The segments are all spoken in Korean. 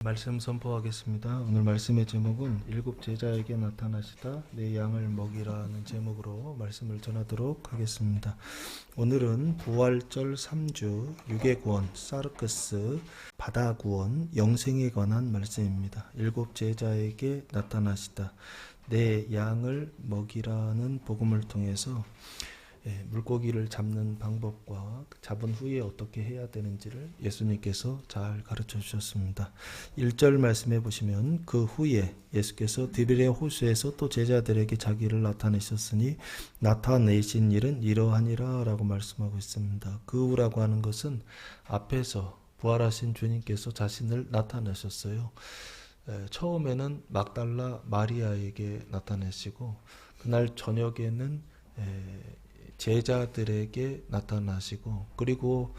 말씀 선포하겠습니다. 오늘 말씀의 제목은 일곱 제자에게 나타나시다 내 양을 먹이라는 제목으로 말씀을 전하도록 하겠습니다. 오늘은 부활절 3주 육의 구원, 사르크스, 바다 구원, 영생에 관한 말씀입니다. 일곱 제자에게 나타나시다 내 양을 먹이라는 복음을 통해서 물고기를 잡는 방법과 잡은 후에 어떻게 해야 되는지를 예수님께서 잘 가르쳐 주셨습니다. 1절 말씀해 보시면 그 후에 예수께서 디베랴 호수에서 또 제자들에게 자기를 나타내셨으니 나타내신 일은 이러하니라 라고 말씀하고 있습니다. 그 후라고 하는 것은 앞에서 부활하신 주님께서 자신을 나타내셨어요. 처음에는 막달라 마리아에게 나타내시고 그날 저녁에는 제자들에게 나타나시고 그리고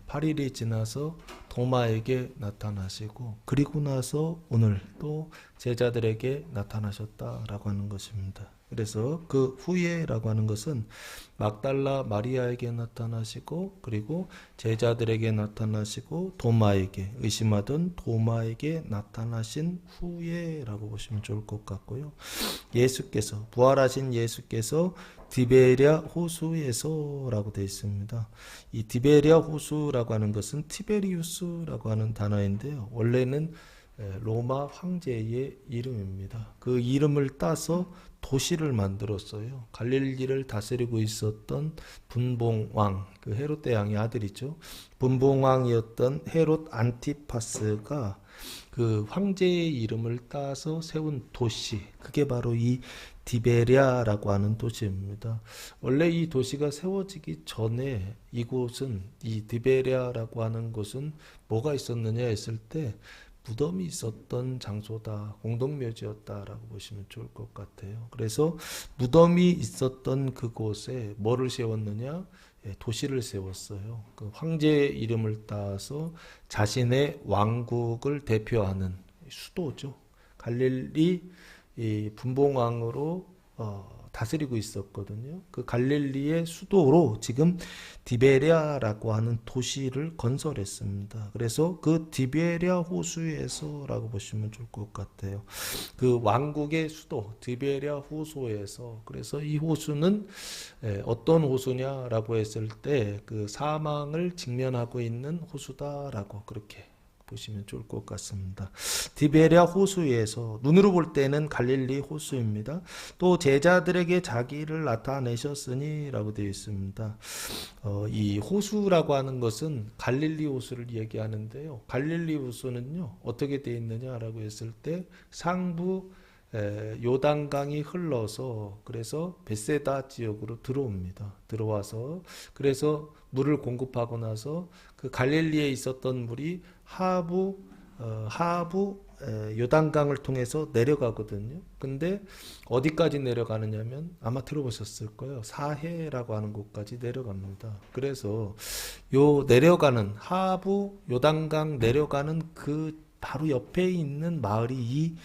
8일이 지나서 도마에게 나타나시고 그리고 나서 오늘 또 제자들에게 나타나셨다라고 하는 것입니다. 그래서 그 후에라고 하는 것은 막달라 마리아에게 나타나시고 그리고 제자들에게 나타나시고 도마에게 의심하던 도마에게 나타나신 후에라고 보시면 좋을 것 같고요. 예수께서 부활하신 예수께서 디베랴 호수에서라고 되어 있습니다. 이 디베랴 호수라고 하는 것은 티베리우스라고 하는 단어인데요. 원래는 로마 황제의 이름입니다. 그 이름을 따서 도시를 만들었어요. 갈릴리를 다스리고 있었던 분봉왕, 그 헤롯 대왕의 아들이죠. 분봉왕이었던 헤롯 안티파스가 그 황제의 이름을 따서 세운 도시, 그게 바로 이 디베랴라고 하는 도시입니다. 원래 이 도시가 세워지기 전에 이곳은, 이 디베랴라고 하는 곳은 뭐가 있었느냐 했을 때 무덤이 있었던 장소다, 공동묘지였다라고 보시면 좋을 것 같아요. 그래서 무덤이 있었던 그곳에 뭐를 세웠느냐? 도시를 세웠어요. 그 황제의 이름을 따서 자신의 왕국을 대표하는 수도죠. 갈릴리 분봉왕으로 다스리고 있었거든요. 그 갈릴리의 수도로 지금 디베랴라고 하는 도시를 건설했습니다. 그래서 그 디베랴 호수에서라고 보시면 좋을 것 같아요. 그 왕국의 수도 디베랴 호수에서, 그래서 이 호수는 어떤 호수냐라고 했을 때 그 사망을 직면하고 있는 호수다라고 그렇게 보시면 좋을 것 같습니다. 디베랴 호수에서, 눈으로 볼 때는 갈릴리 호수입니다. 또 제자들에게 자기를 나타내셨으니 라고 되어 있습니다. 이 호수라고 하는 것은 갈릴리 호수를 얘기하는데요. 갈릴리 호수는요 어떻게 되어 있느냐라고 했을 때 상부 요단강이 흘러서 그래서 베세다 지역으로 들어옵니다. 들어와서 그래서 물을 공급하고 나서 그 갈릴리에 있었던 물이 하부 요단강을 통해서 내려가거든요. 근데 어디까지 내려가느냐면 아마 들어보셨을 거예요. 사해라고 하는 곳까지 내려갑니다. 그래서 요 내려가는 하부 요단강 내려가는 그 바로 옆에 있는 마을이 이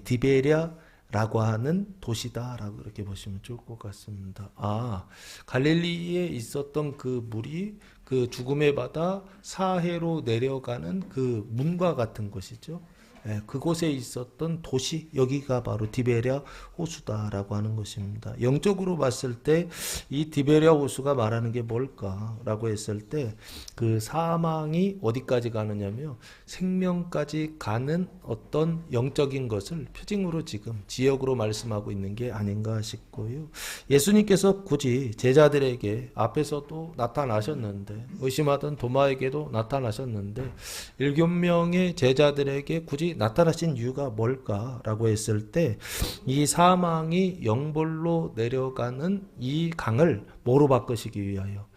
디베랴라고 하는 도시다라고 이렇게 보시면 좋을 것 같습니다. 갈릴리에 있었던 그 물이 그 죽음의 바다 사해로 내려가는 그 문과 같은 것이죠. 그곳에 있었던 도시, 여기가 바로 디베랴 호수다라고 하는 것입니다. 영적으로 봤을 때 이 디베랴 호수가 말하는 게 뭘까라고 했을 때 그 사망이 어디까지 가느냐면 생명까지 가는 어떤 영적인 것을 표징으로 지금 지역으로 말씀하고 있는 게 아닌가 싶고요. 예수님께서 굳이 제자들에게 앞에서도 나타나셨는데 의심하던 도마에게도 나타나셨는데 7명의 제자들에게 굳이 나타나신 이유가 뭘까라고 했을 때 이 사망이 영벌로 내려가는 이 강을 뭐로 바꾸시기 위하여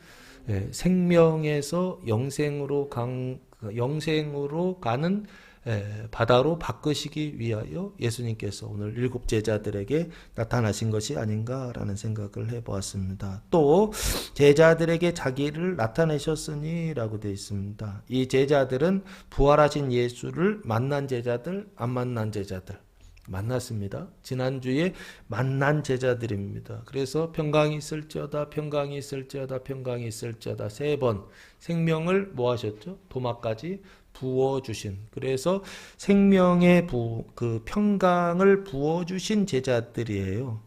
생명에서 영생으로 가는 바다로 바꾸시기 위하여 예수님께서 오늘 7 제자들에게 나타나신 것이 아닌가라는 생각을 해보았습니다. 또 제자들에게 자기를 나타내셨으니 라고 되어 있습니다. 이 제자들은 부활하신 예수를 만난 제자들, 안 만난 제자들 만났습니다. 지난주에 만난 제자들입니다. 그래서 평강이 있을지어다, 평강이 있을지어다, 평강이 있을지어다 3번 생명을 뭐 하셨죠? 도마까지 부어주신, 그래서 생명의 그 평강을 부어주신 제자들이에요.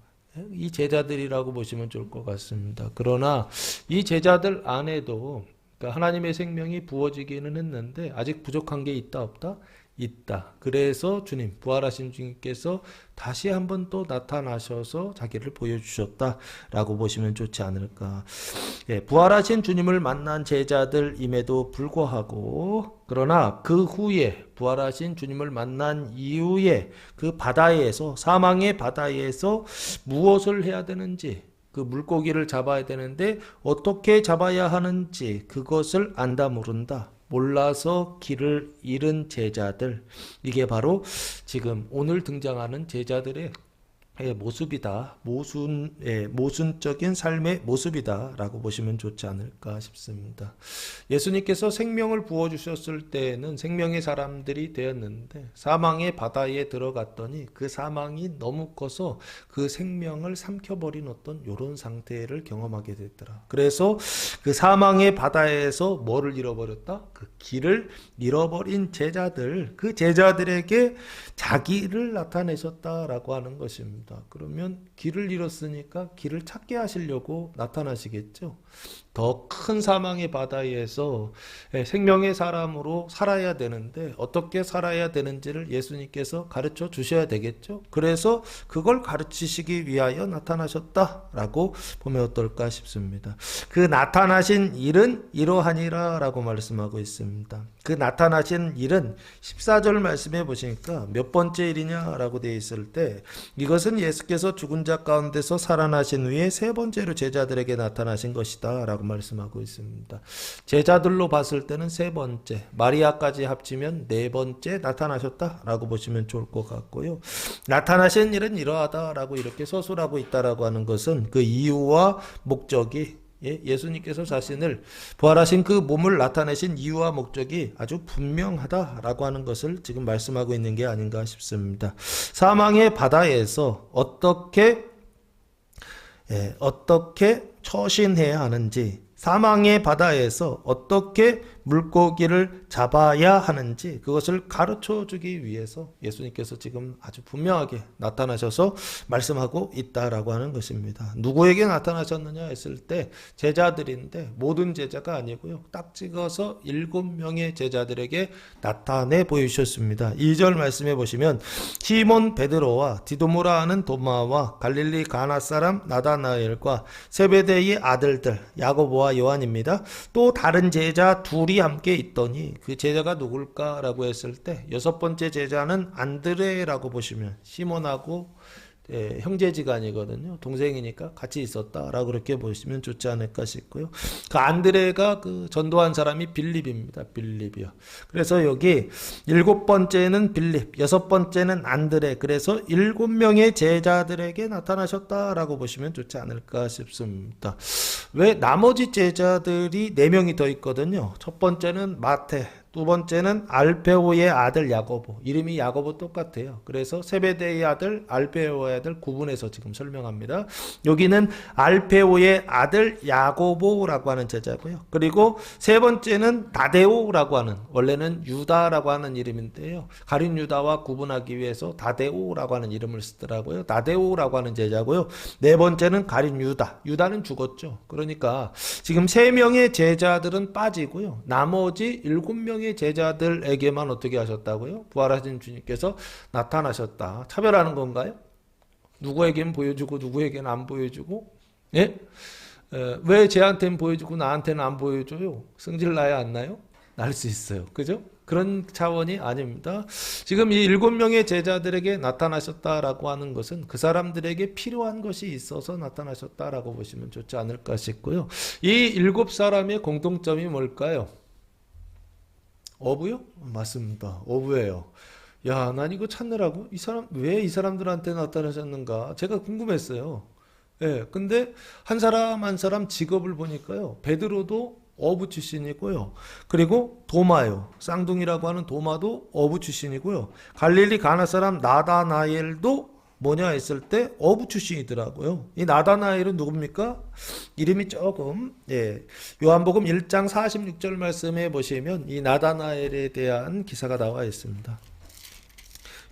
이 제자들이라고 보시면 좋을 것 같습니다. 그러나 이 제자들 안에도 그러니까 하나님의 생명이 부어지기는 했는데 아직 부족한 게 있다 없다? 있다. 그래서 주님, 부활하신 주님께서 다시 한번 또 나타나셔서 자기를 보여주셨다라고 보시면 좋지 않을까. 예, 부활하신 주님을 만난 제자들임에도 불구하고 그러나 그 후에 부활하신 주님을 만난 이후에 그 바다에서 사망의 바다에서 무엇을 해야 되는지 그 물고기를 잡아야 되는데 어떻게 잡아야 하는지 그것을 안다 모른다. 몰라서 길을 잃은 제자들, 이게 바로 지금 오늘 등장하는 제자들의 모습이다. 모순적인 삶의 모습이다 라고 보시면 좋지 않을까 싶습니다. 예수님께서 생명을 부어주셨을 때는 생명의 사람들이 되었는데 사망의 바다에 들어갔더니 그 사망이 너무 커서 그 생명을 삼켜버린 어떤 이런 상태를 경험하게 됐더라. 그래서 그 사망의 바다에서 뭐를 잃어버렸다? 그 길을 잃어버린 제자들, 그 제자들에게 자기를 나타내셨다라고 하는 것입니다. 그러면 길을 잃었으니까 길을 찾게 하시려고 나타나시겠죠. 더 큰 사망의 바다에서 생명의 사람으로 살아야 되는데 어떻게 살아야 되는지를 예수님께서 가르쳐 주셔야 되겠죠. 그래서 그걸 가르치시기 위하여 나타나셨다라고 보면 어떨까 싶습니다. 그 나타나신 일은 이러하니라 라고 말씀하고 있습니다. 그 나타나신 일은 14절 말씀해 보시니까 몇 번째 일이냐라고 되어 있을 때 이것은 예수께서 죽은 자 가운데서 살아나신 후에 세 번째로 제자들에게 나타나신 것이다 라고 말씀하고 있습니다. 제자들로 봤을 때는 세 번째, 마리아까지 합치면 네 번째 나타나셨다라고 보시면 좋을 것 같고요. 나타나신 일은 이러하다라고 이렇게 서술하고 있다라고 하는 것은 그 이유와 목적이 예수님께서 자신을 부활하신 그 몸을 나타내신 이유와 목적이 아주 분명하다라고 하는 것을 지금 말씀하고 있는 게 아닌가 싶습니다. 사망의 바다에서 어떻게 처신해야 하는지, 사망의 바다에서 어떻게 물고기를 잡아야 하는지 그것을 가르쳐 주기 위해서 예수님께서 지금 아주 분명하게 나타나셔서 말씀하고 있다라고 하는 것입니다. 누구에게 나타나셨느냐 했을 때 제자들인데 모든 제자가 아니고요. 딱 찍어서 7명의 제자들에게 나타내 보이셨습니다. 2절 말씀해 보시면 시몬 베드로와 디도모라 하는 도마와 갈릴리 가나 사람 나다나엘과 세베대의 아들들 야고보와 요한입니다. 또 다른 제자 둘이 함께 있더니 그 제자가 누굴까라고 했을 때 여섯 번째 제자는 안드레라고 보시면 시몬하고 형제지간이거든요. 동생이니까 같이 있었다라고 그렇게 보시면 좋지 않을까 싶고요. 그 안드레가 그 전도한 사람이 빌립입니다. 빌립이요. 그래서 여기 7번째는 빌립, 6번째는 안드레. 그래서 7명의 제자들에게 나타나셨다라고 보시면 좋지 않을까 싶습니다. 왜 나머지 제자들이 4명이 더 있거든요. 첫 번째는 마태, 두 번째는 알페오의 아들 야고보. 이름이 야고보 똑같아요. 그래서 세베대의 아들, 알페오의 아들 구분해서 지금 설명합니다. 여기는 알페오의 아들 야고보라고 하는 제자고요. 그리고 세 번째는 다데오라고 하는, 원래는 유다라고 하는 이름인데요. 가룟 유다와 구분하기 위해서 다데오라고 하는 이름을 쓰더라고요. 다데오라고 하는 제자고요. 네 번째는 가룟 유다. 유다는 죽었죠. 그러니까 지금 3명의 제자들은 빠지고요. 나머지 7명의 제자들에게만 어떻게 하셨다고요? 부활하신 주님께서 나타나셨다. 차별하는 건가요? 누구에게는 보여주고 누구에게는 안 보여주고? 예? 왜 쟤한테는 보여주고 나한테는 안 보여줘요? 성질 나야 안 나요? 날 수 있어요. 그죠? 그런 차원이 아닙니다. 지금 이 7명의 제자들에게 나타나셨다라고 하는 것은 그 사람들에게 필요한 것이 있어서 나타나셨다라고 보시면 좋지 않을까 싶고요. 이 7사람의 공통점이 뭘까요? 어부요? 맞습니다. 어부예요. 야, 난 이거 찾느라고 왜 이 사람들한테 나타나셨는가? 제가 궁금했어요. 예, 근데 한 사람 한 사람 직업을 보니까요. 베드로도 어부 출신이고요. 그리고 도마요. 쌍둥이라고 하는 도마도 어부 출신이고요. 갈릴리 가나 사람 나다나엘도 뭐냐 했을 때 어부 출신이더라고요. 이 나다나엘은 누굽니까? 이름이 조금 요한복음 1장 46절 말씀에 보시면 이 나다나엘에 대한 기사가 나와 있습니다.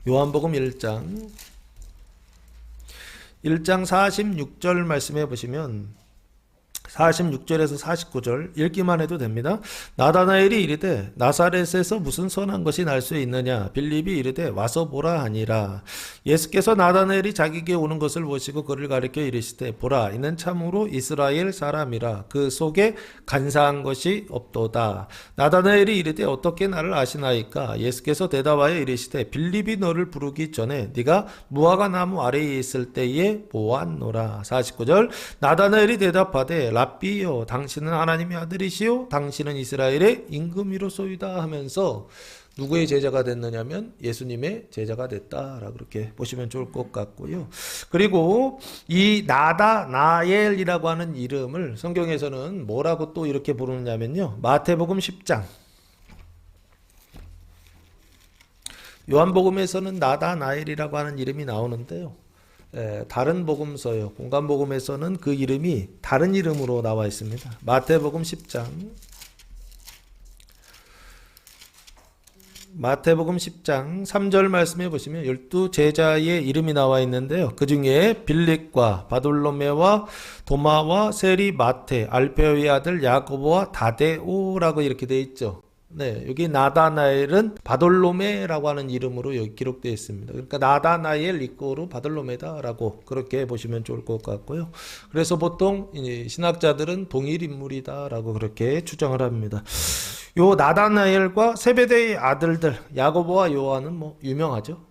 요한복음 1장 46절 말씀해 보시면 46절에서 49절 읽기만 해도 됩니다. 나다나엘이 이르되 나사렛에서 무슨 선한 것이 날 수 있느냐? 빌립이 이르되 와서 보라 하니라. 예수께서 나다나엘이 자기에게 오는 것을 보시고 그를 가리켜 이르시되 보라 이는 참으로 이스라엘 사람이라 그 속에 간사한 것이 없도다. 나다나엘이 이르되 어떻게 나를 아시나이까? 예수께서 대답하여 이르시되 빌립이 너를 부르기 전에 네가 무화과 나무 아래에 있을 때에 보았노라. 49절 나다나엘이 대답하되 랍비요 당신은 하나님의 아들이시요 당신은 이스라엘의 임금이로소이다 하면서 누구의 제자가 됐느냐면 예수님의 제자가 됐다라고 그렇게 보시면 좋을 것 같고요. 그리고 이 나다나엘이라고 하는 이름을 성경에서는 뭐라고 또 이렇게 부르느냐면요. 마태복음 10장 요한복음에서는 나다나엘이라고 하는 이름이 나오는데요. 다른 복음서요. 공간복음에서는 그 이름이 다른 이름으로 나와 있습니다. 마태복음 10장 3절 말씀해 보시면 12제자의 이름이 나와 있는데요. 그 중에 빌립과 바돌로메와 도마와 세리 마테 알페오의 아들 야고보와 다데오라고 이렇게 되어 있죠. 네, 여기 나다나엘은 바돌로메라고 하는 이름으로 여기 기록되어 있습니다. 그러니까 나다나엘 이꼬르 바돌로메다라고 그렇게 보시면 좋을 것 같고요. 그래서 보통 신학자들은 동일 인물이다라고 그렇게 추정을 합니다. 요 나다나엘과 세베대의 아들들 야고보와 요한은 뭐 유명하죠.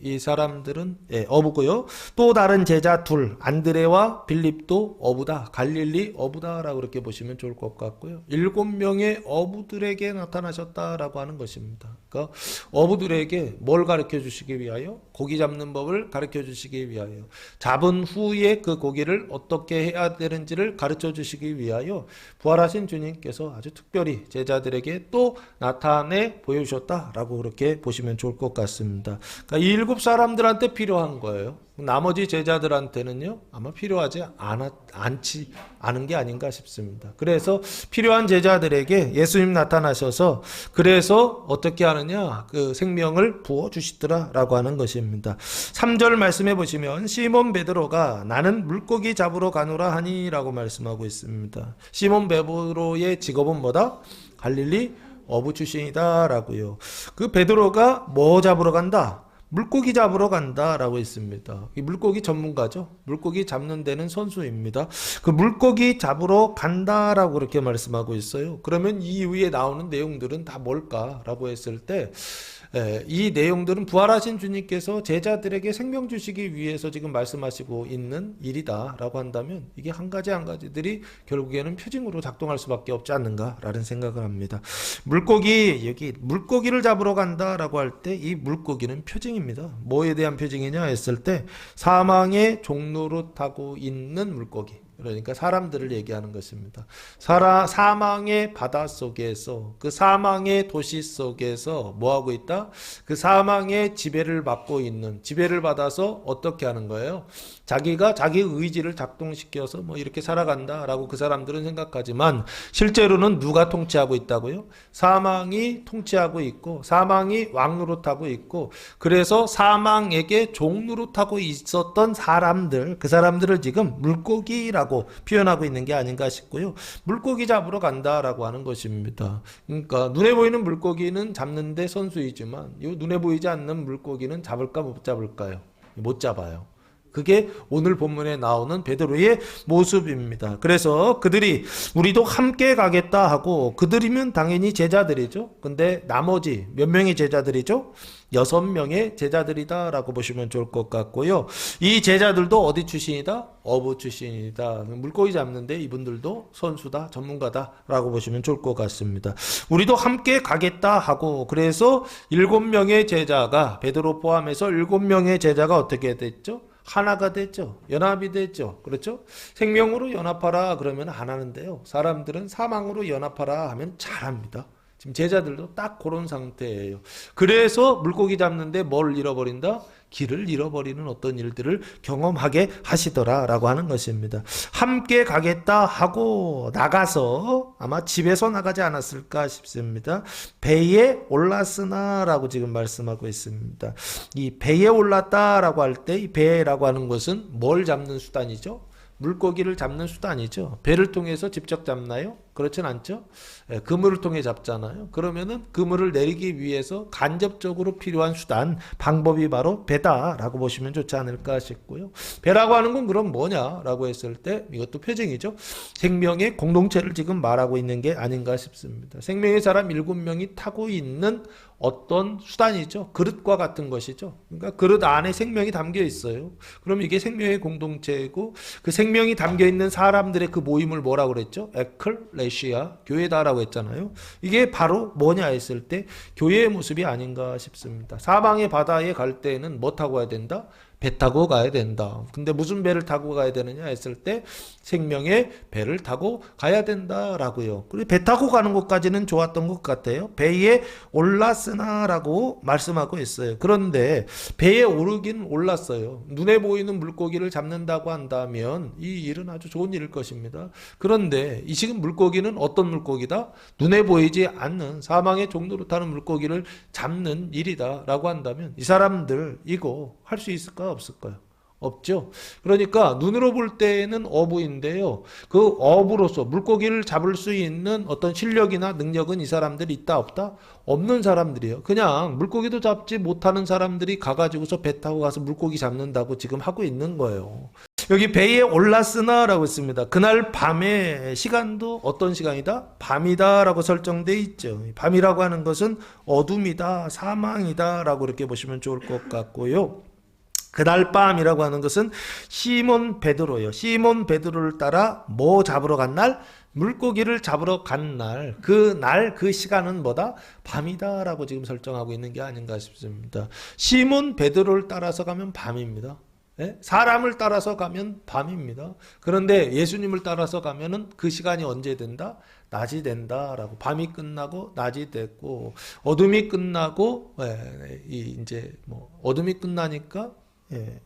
이 사람들은 어부고요. 또 다른 제자 둘 안드레와 빌립도 어부다. 갈릴리 어부다라고 그렇게 보시면 좋을 것 같고요. 7명의 어부들에게 나타나셨다라고 하는 것입니다. 그러니까 어부들에게 뭘 가르쳐 주시기 위하여? 고기 잡는 법을 가르쳐 주시기 위하여. 잡은 후에 그 고기를 어떻게 해야 되는지를 가르쳐 주시기 위하여 부활하신 주님께서 아주 특별히 제자들에게 또 나타내 보여주셨다라고 그렇게 보시면 좋을 것 같습니다. 이 7 사람들한테 필요한 거예요. 나머지 제자들한테는요 아마 필요하지 않은 게 아닌가 싶습니다. 그래서 필요한 제자들에게 예수님 나타나셔서 그래서 어떻게 하느냐 그 생명을 부어주시더라라고 하는 것입니다. 3절 말씀해 보시면 시몬 베드로가 나는 물고기 잡으러 가노라 하니 라고 말씀하고 있습니다. 시몬 베드로의 직업은 뭐다? 갈릴리 어부 출신이다 라고요. 그 베드로가 뭐 잡으러 간다? 물고기 잡으러 간다라고 했습니다. 이 물고기 전문가죠. 물고기 잡는 데는 선수입니다. 그 물고기 잡으러 간다라고 그렇게 말씀하고 있어요. 그러면 이 위에 나오는 내용들은 다 뭘까라고 했을 때 이 내용들은 부활하신 주님께서 제자들에게 생명 주시기 위해서 지금 말씀하시고 있는 일이다라고 한다면 이게 한 가지들이 결국에는 표징으로 작동할 수밖에 없지 않는가라는 생각을 합니다. 여기 물고기를 잡으러 간다라고 할 때 이 물고기는 표징입니다. 뭐에 대한 표징이냐 했을 때 사망의 종로로 타고 있는 물고기. 그러니까 사람들을 얘기하는 것입니다. 사망의 바다 속에서 그 사망의 도시 속에서 뭐하고 있다? 그 사망의 지배를 받고 있는 지배를 받아서 어떻게 하는 거예요? 자기가 자기 의지를 작동시켜서 뭐 이렇게 살아간다라고 그 사람들은 생각하지만 실제로는 누가 통치하고 있다고요? 사망이 통치하고 있고 사망이 왕노릇하고 있고 그래서 사망에게 종노릇하고 있었던 사람들 그 사람들을 지금 물고기라고 표현하고 있는 게 아닌가 싶고요. 물고기 잡으러 간다라고 하는 것입니다. 그러니까 눈에 보이는 물고기는 잡는데 선수이지만 이 눈에 보이지 않는 물고기는 잡을까 못 잡을까요? 못 잡아요. 그게 오늘 본문에 나오는 베드로의 모습입니다. 그래서 그들이 우리도 함께 가겠다 하고 그들이면 당연히 제자들이죠. 근데 나머지 몇 명의 제자들이죠? 6명의 제자들이다 라고 보시면 좋을 것 같고요. 이 제자들도 어디 출신이다? 어부 출신이다. 물고기 잡는데 이분들도 선수다, 전문가다 라고 보시면 좋을 것 같습니다. 우리도 함께 가겠다 하고 그래서 7명의 제자가 베드로 포함해서 7명의 제자가 어떻게 됐죠? 하나가 됐죠. 연합이 됐죠. 그렇죠? 생명으로 연합하라 그러면 안 하는데요. 사람들은 사망으로 연합하라 하면 잘합니다. 지금 제자들도 딱 그런 상태예요. 그래서 물고기 잡는데 뭘 잃어버린다? 길을 잃어버리는 어떤 일들을 경험하게 하시더라라고 하는 것입니다. 함께 가겠다 하고 나가서 아마 집에서 나가지 않았을까 싶습니다. 배에 올랐으나라고 지금 말씀하고 있습니다. 이 배에 올랐다라고 할 때 이 배라고 하는 것은 뭘 잡는 수단이죠? 물고기를 잡는 수단이죠. 배를 통해서 직접 잡나요? 그렇진 않죠. 그물을 통해 잡잖아요. 그러면은 그물을 내리기 위해서 간접적으로 필요한 수단, 방법이 바로 배다라고 보시면 좋지 않을까 싶고요. 배라고 하는 건 그럼 뭐냐라고 했을 때 이것도 표징이죠. 생명의 공동체를 지금 말하고 있는 게 아닌가 싶습니다. 생명의 사람 7명이 타고 있는 어떤 수단이죠. 그릇과 같은 것이죠. 그러니까 그릇 안에 생명이 담겨 있어요. 그럼 이게 생명의 공동체이고 그 생명이 담겨 있는 사람들의 그 모임을 뭐라고 그랬죠? 에클레시아, 교회다라고 했잖아요. 이게 바로 뭐냐 했을 때 교회의 모습이 아닌가 싶습니다. 사방의 바다에 갈 때는 뭐 타고 가야 된다? 배 타고 가야 된다. 근데 무슨 배를 타고 가야 되느냐 했을 때 생명의 배를 타고 가야 된다라고요. 그리고 배 타고 가는 것까지는 좋았던 것 같아요. 배에 올랐으나라고 말씀하고 있어요. 그런데 배에 오르긴 올랐어요. 눈에 보이는 물고기를 잡는다고 한다면 이 일은 아주 좋은 일일 것입니다. 그런데 이 지금 물고기는 어떤 물고기다? 눈에 보이지 않는 사망의 종로로 타는 물고기를 잡는 일이다라고 한다면 이 사람들 이거 할 수 있을까 없을까요? 없죠. 그러니까 눈으로 볼 때는 어부인데요. 그 어부로서 물고기를 잡을 수 있는 어떤 실력이나 능력은 이 사람들이 있다 없다? 없는 사람들이에요. 그냥 물고기도 잡지 못하는 사람들이 가가지고서 배 타고 가서 물고기 잡는다고 지금 하고 있는 거예요. 여기 배에 올랐으나라고 했습니다. 그날 밤의 시간도 어떤 시간이다? 밤이다라고 설정되어 있죠. 밤이라고 하는 것은 어둠이다, 사망이다라고 이렇게 보시면 좋을 것 같고요. 그날 밤이라고 하는 것은 시몬 베드로요. 시몬 베드로를 따라 뭐 잡으러 간 날? 물고기를 잡으러 간 날. 그 시간은 뭐다? 밤이다라고 지금 설정하고 있는 게 아닌가 싶습니다. 시몬 베드로를 따라서 가면 밤입니다. 예? 사람을 따라서 가면 밤입니다. 그런데 예수님을 따라서 가면은 그 시간이 언제 된다? 낮이 된다라고. 밤이 끝나고 낮이 됐고 어둠이 끝나고 이제 뭐 어둠이 끝나니까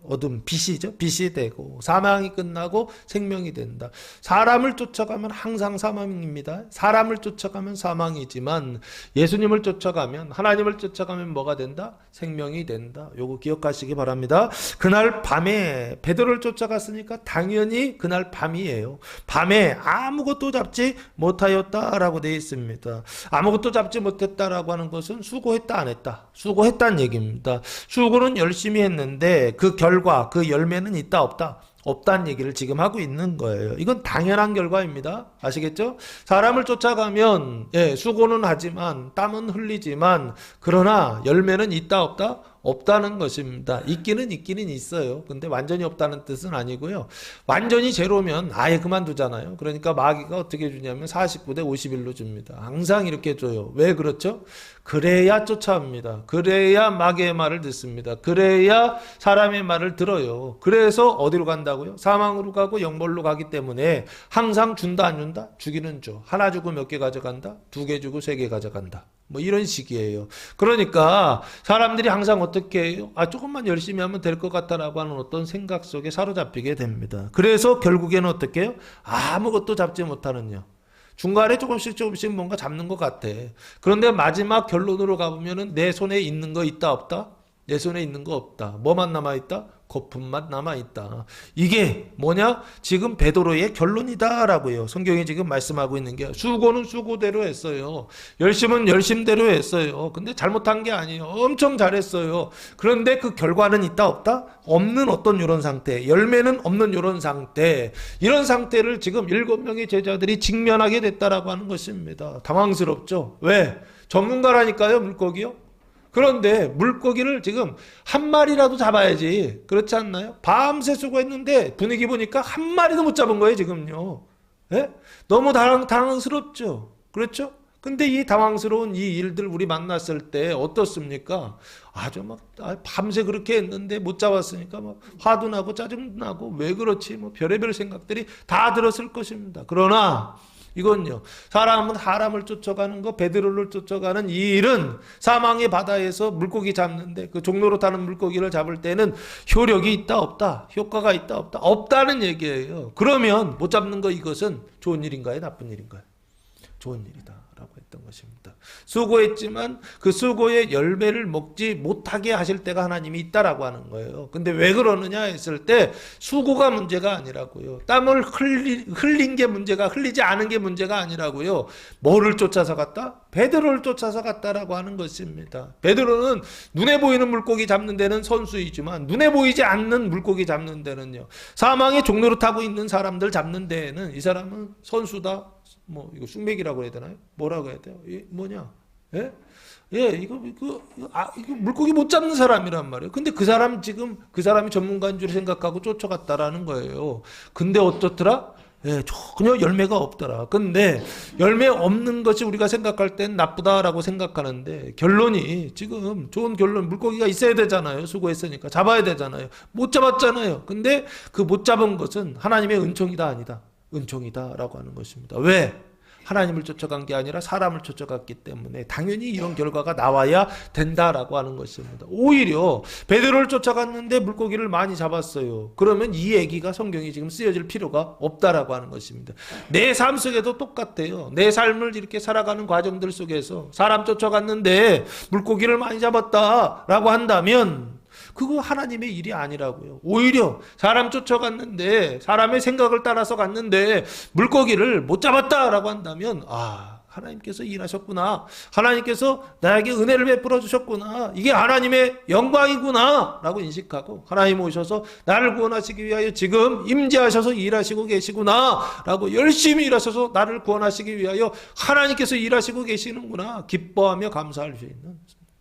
어둠, 빛이죠. 빛이 되고 사망이 끝나고 생명이 된다. 사람을 쫓아가면 항상 사망입니다. 사람을 쫓아가면 사망이지만 예수님을 쫓아가면 하나님을 쫓아가면 뭐가 된다? 생명이 된다. 요거 기억하시기 바랍니다. 그날 밤에 베드로를 쫓아갔으니까 당연히 그날 밤이에요. 밤에 아무것도 잡지 못하였다라고 되어 있습니다. 아무것도 잡지 못했다라고 하는 것은 수고했다 안 했다? 수고했다는 얘기입니다. 수고는 열심히 했는데 그 결과, 그 열매는 있다 없다? 없다는 얘기를 지금 하고 있는 거예요. 이건 당연한 결과입니다. 아시겠죠? 사람을 쫓아가면 수고는 하지만 땀은 흘리지만 그러나 열매는 있다 없다? 없다는 것입니다. 있기는 있어요. 근데 완전히 없다는 뜻은 아니고요. 완전히 제로면 아예 그만두잖아요. 그러니까 마귀가 어떻게 주냐면 49대 51로 줍니다. 항상 이렇게 줘요. 왜 그렇죠? 그래야 쫓아옵니다. 그래야 마귀의 말을 듣습니다. 그래야 사람의 말을 들어요. 그래서 어디로 간다고요? 사망으로 가고 영벌로 가기 때문에 항상 준다 안 준다? 주기는 줘. 하나 주고 몇 개 가져간다? 2개 주고 3개 가져간다. 뭐 이런 식이에요. 그러니까 사람들이 항상 어떻게 해요? 조금만 열심히 하면 될 것 같다라고 하는 어떤 생각 속에 사로잡히게 됩니다. 그래서 결국에는 어떻게 해요? 아무것도 잡지 못하는요. 중간에 조금씩 뭔가 잡는 것 같아. 그런데 마지막 결론으로 가보면은 내 손에 있는 거 있다 없다? 내 손에 있는 거 없다. 뭐만 남아있다? 거품만 남아있다. 이게 뭐냐? 지금 베드로의 결론이다라고요. 성경이 지금 말씀하고 있는 게 수고는 수고대로 했어요. 열심은 열심대로 했어요. 근데 잘못한 게 아니에요. 엄청 잘했어요. 그런데 그 결과는 있다 없다? 없는 어떤 이런 상태. 열매는 없는 이런 상태. 이런 상태를 지금 7명의 제자들이 직면하게 됐다라고 하는 것입니다. 당황스럽죠? 왜? 전문가라니까요, 물고기요. 그런데 물고기를 지금 한 마리라도 잡아야지. 그렇지 않나요? 밤새 수고했는데 분위기 보니까 한 마리도 못 잡은 거예요, 지금요. 예? 너무 당황스럽죠. 그렇죠? 근데 이 당황스러운 이 일들 우리 만났을 때 어떻습니까? 아주 밤새 그렇게 했는데 못 잡았으니까 화도 나고 짜증도 나고 왜 그렇지? 별의별 생각들이 다 들었을 것입니다. 그러나 이건요, 사람은 사람을 쫓아가는 거, 베드로를 쫓아가는 이 일은 사망의 바다에서 물고기 잡는데 그 종로로 타는 물고기를 잡을 때는 효력이 있다 없다, 효과가 있다 없다, 없다는 얘기예요. 그러면 못 잡는 거 이것은 좋은 일인가요, 나쁜 일인가요? 좋은 일이다 라고 했던 것입니다. 수고했지만 그 수고의 열매를 먹지 못하게 하실 때가 하나님이 있다라고 하는 거예요. 근데 왜 그러느냐 했을 때 수고가 문제가 아니라고요. 땀을 흘린 게 문제가, 흘리지 않은 게 문제가 아니라고요. 뭐를 쫓아서 갔다? 베드로를 쫓아서 갔다라고 하는 것입니다. 베드로는 눈에 보이는 물고기 잡는 데는 선수이지만 눈에 보이지 않는 물고기 잡는 데는요, 사망의 종로를 타고 있는 사람들 잡는 데에는 이 사람은 선수다. 뭐 이거 숙맥이라고 해야 되나요? 뭐라고 해야 돼요? 뭐냐? 예? 예, 이거 물고기 못 잡는 사람이란 말이에요. 근데 그 사람이 전문가인 줄 생각하고 쫓아갔다라는 거예요. 근데 어떻더라? 예, 전혀 열매가 없더라. 근데 열매 없는 것이 우리가 생각할 땐 나쁘다라고 생각하는데 결론이 지금 좋은 결론, 물고기가 있어야 되잖아요. 수고했으니까 잡아야 되잖아요. 못 잡았잖아요. 근데 그 못 잡은 것은 하나님의 은총이다 아니다? 은총이다라고 하는 것입니다. 왜? 하나님을 쫓아간 게 아니라 사람을 쫓아갔기 때문에 당연히 이런 결과가 나와야 된다라고 하는 것입니다. 오히려 베드로를 쫓아갔는데 물고기를 많이 잡았어요. 그러면 이 얘기가 성경이 지금 쓰여질 필요가 없다라고 하는 것입니다. 내 삶 속에도 똑같아요. 내 삶을 이렇게 살아가는 과정들 속에서 사람 쫓아갔는데 물고기를 많이 잡았다라고 한다면 그거 하나님의 일이 아니라고요. 오히려 사람 쫓아갔는데, 사람의 생각을 따라서 갔는데 물고기를 못 잡았다라고 한다면 하나님께서 일하셨구나, 하나님께서 나에게 은혜를 베풀어 주셨구나, 이게 하나님의 영광이구나 라고 인식하고 하나님 오셔서 나를 구원하시기 위하여 지금 임재하셔서 일하시고 계시구나 라고, 열심히 일하셔서 나를 구원하시기 위하여 하나님께서 일하시고 계시는구나 기뻐하며 감사할 수 있는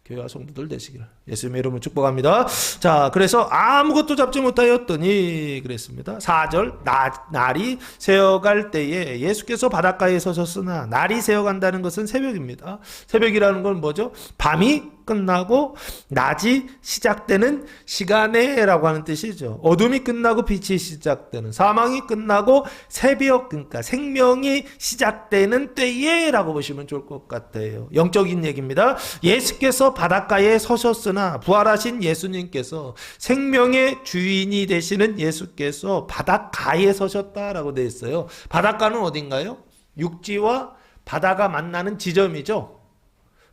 교회와 성도들 되시기를 예수님의 이름으로 축복합니다. 자, 그래서 아무것도 잡지 못하였더니 그랬습니다. 4절, 날이 새어갈 때에 예수께서 바닷가에 서셨으나, 날이 새어간다는 것은 새벽입니다. 새벽이라는 건 뭐죠? 밤이 끝나고 낮이 시작되는 시간에라고 하는 뜻이죠. 어둠이 끝나고 빛이 시작되는, 사망이 끝나고 새벽, 그러니까 생명이 시작되는 때에라고 보시면 좋을 것 같아요. 영적인 얘기입니다. 예수께서 바닷가에 서셨으나, 부활하신 예수님께서, 생명의 주인이 되시는 예수께서 바닷가에 서셨다라고 되어 있어요. 바닷가는 어딘가요? 육지와 바다가 만나는 지점이죠.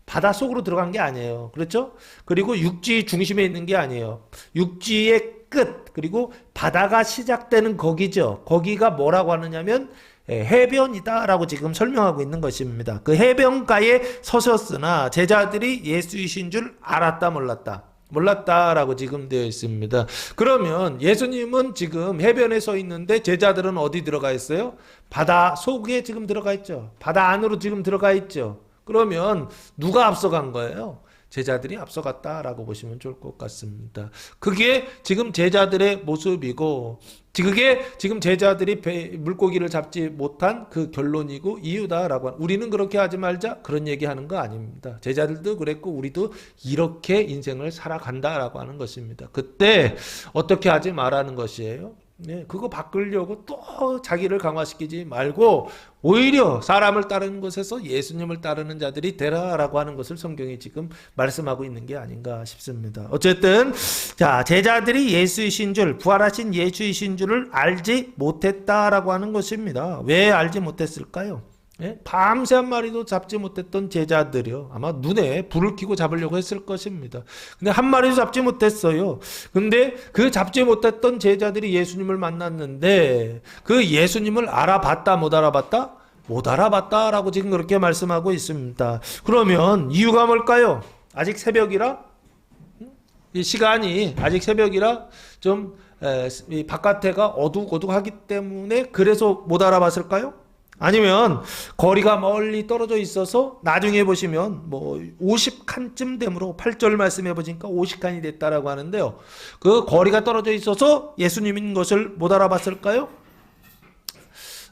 바다 속으로 들어간 게 아니에요. 그렇죠? 그리고 육지 중심에 있는 게 아니에요. 육지의 끝, 그리고 바다가 시작되는 거기죠. 거기가 뭐라고 하느냐면 해변이다라고 지금 설명하고 있는 것입니다. 그 해변가에 서셨으나 제자들이 예수이신 줄 알았다 몰랐다? 몰랐다라고 지금 되어 있습니다. 그러면 예수님은 지금 해변에 서 있는데 제자들은 어디 들어가 있어요? 바다 속에 지금 들어가 있죠. 바다 안으로 지금 들어가 있죠. 그러면 누가 앞서간 거예요? 제자들이 앞서갔다라고 보시면 좋을 것 같습니다. 그게 지금 제자들의 모습이고, 그게 지금 제자들이 물고기를 잡지 못한 그 결론이고 이유다라고. 우리는 그렇게 하지 말자 그런 얘기하는 거 아닙니다. 제자들도 그랬고 우리도 이렇게 인생을 살아간다라고 하는 것입니다. 그때 어떻게 하지 말라는 것이에요. 네, 그거 바꾸려고 또 자기를 강화시키지 말고 오히려 사람을 따르는 것에서 예수님을 따르는 자들이 되라라고 하는 것을 성경이 지금 말씀하고 있는 게 아닌가 싶습니다. 어쨌든 자, 제자들이 예수이신 줄, 부활하신 예수이신 줄을 알지 못했다라고 하는 것입니다. 왜 알지 못했을까요? 예? 밤새 한 마리도 잡지 못했던 제자들이요, 아마 눈에 불을 켜고 잡으려고 했을 것입니다. 근데 한 마리도 잡지 못했어요. 근데 그 잡지 못했던 제자들이 예수님을 만났는데 그 예수님을 알아봤다 못 알아봤다? 못 알아봤다라고 지금 그렇게 말씀하고 있습니다. 그러면 이유가 뭘까요? 아직 새벽이라? 이 시간이 아직 새벽이라 좀 이 바깥에가 어둑어둑하기 때문에 그래서 못 알아봤을까요? 아니면 거리가 멀리 떨어져 있어서 나중에 보시면 뭐 50칸쯤 되므로 8절 말씀해 보니까 50칸이 됐다라고 하는데요. 그 거리가 떨어져 있어서 예수님인 것을 못 알아봤을까요?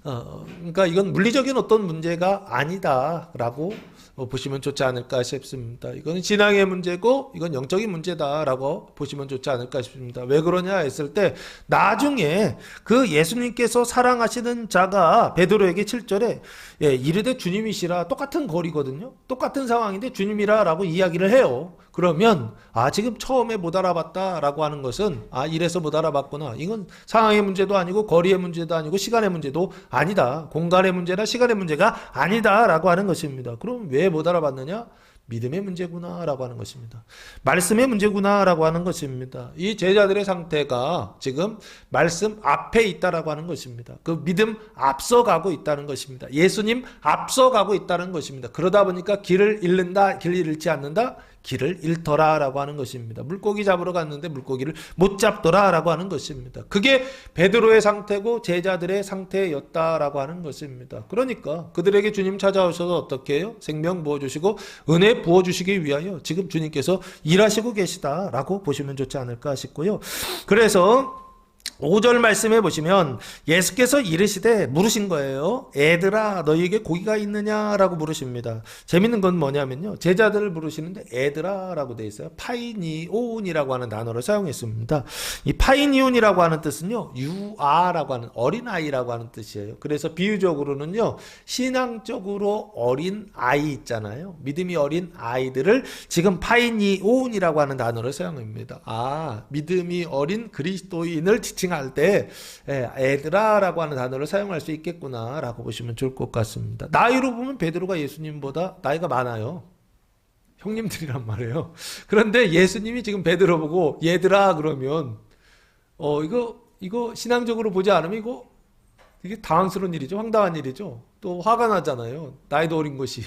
그러니까 이건 물리적인 어떤 문제가 아니다라고 보시면 좋지 않을까 싶습니다. 이거는 신앙의 문제고 이건 영적인 문제다라고 보시면 좋지 않을까 싶습니다. 왜 그러냐 했을 때 나중에 그 예수님께서 사랑하시는 자가 베드로에게 7절에 이르되 주님이시라, 똑같은 거리거든요. 똑같은 상황인데 주님이라라고 이야기를 해요. 그러면 지금 처음에 못 알아봤다라고 하는 것은 이래서 못 알아봤구나. 이건 상황의 문제도 아니고 거리의 문제도 아니고 시간의 문제도 아니다. 공간의 문제나 시간의 문제가 아니다라고 하는 것입니다. 그럼 왜 못 알아봤느냐? 믿음의 문제구나라고 하는 것입니다. 말씀의 문제구나라고 하는 것입니다. 이 제자들의 상태가 지금 말씀 앞에 있다라고 하는 것입니다. 그 믿음 앞서가고 있다는 것입니다. 예수님 앞서가고 있다는 것입니다. 그러다 보니까 길을 잃는다, 길을 잃지 않는다, 길을 잃더라라고 하는 것입니다. 물고기 잡으러 갔는데 물고기를 못 잡더라라고 하는 것입니다. 그게 베드로의 상태고 제자들의 상태였다라고 하는 것입니다. 그러니까 그들에게 주님 찾아오셔서 어떻게 해요? 생명 부어주시고 은혜 부어주시기 위하여 지금 주님께서 일하시고 계시다라고 보시면 좋지 않을까 싶고요. 그래서 5절 말씀해 보시면 예수께서 이르시되 물으신 거예요. 애들아 너희에게 고기가 있느냐라고 물으십니다. 재밌는 건 뭐냐면요, 제자들을 부르시는데 애들아 라고 되어 있어요. 파이니온이라고 하는 단어를 사용했습니다. 이 파이니온이라고 하는 뜻은요, 유아라고 하는 어린아이라고 하는 뜻이에요. 그래서 비유적으로는요, 신앙적으로 어린 아이 있잖아요, 믿음이 어린 아이들을 지금 파이니온이라고 하는 단어를 사용합니다. 믿음이 어린 그리스도인을 지칭할 때 애들아라고 하는 단어를 사용할 수 있겠구나라고 보시면 좋을 것 같습니다. 나이로 보면 베드로가 예수님보다 나이가 많아요. 형님들이란 말이에요. 그런데 예수님이 지금 베드로 보고 얘들아 그러면 이거 신앙적으로 보지 않으면 이게 당황스러운 일이죠. 황당한 일이죠. 또 화가 나잖아요. 나이도 어린 것이.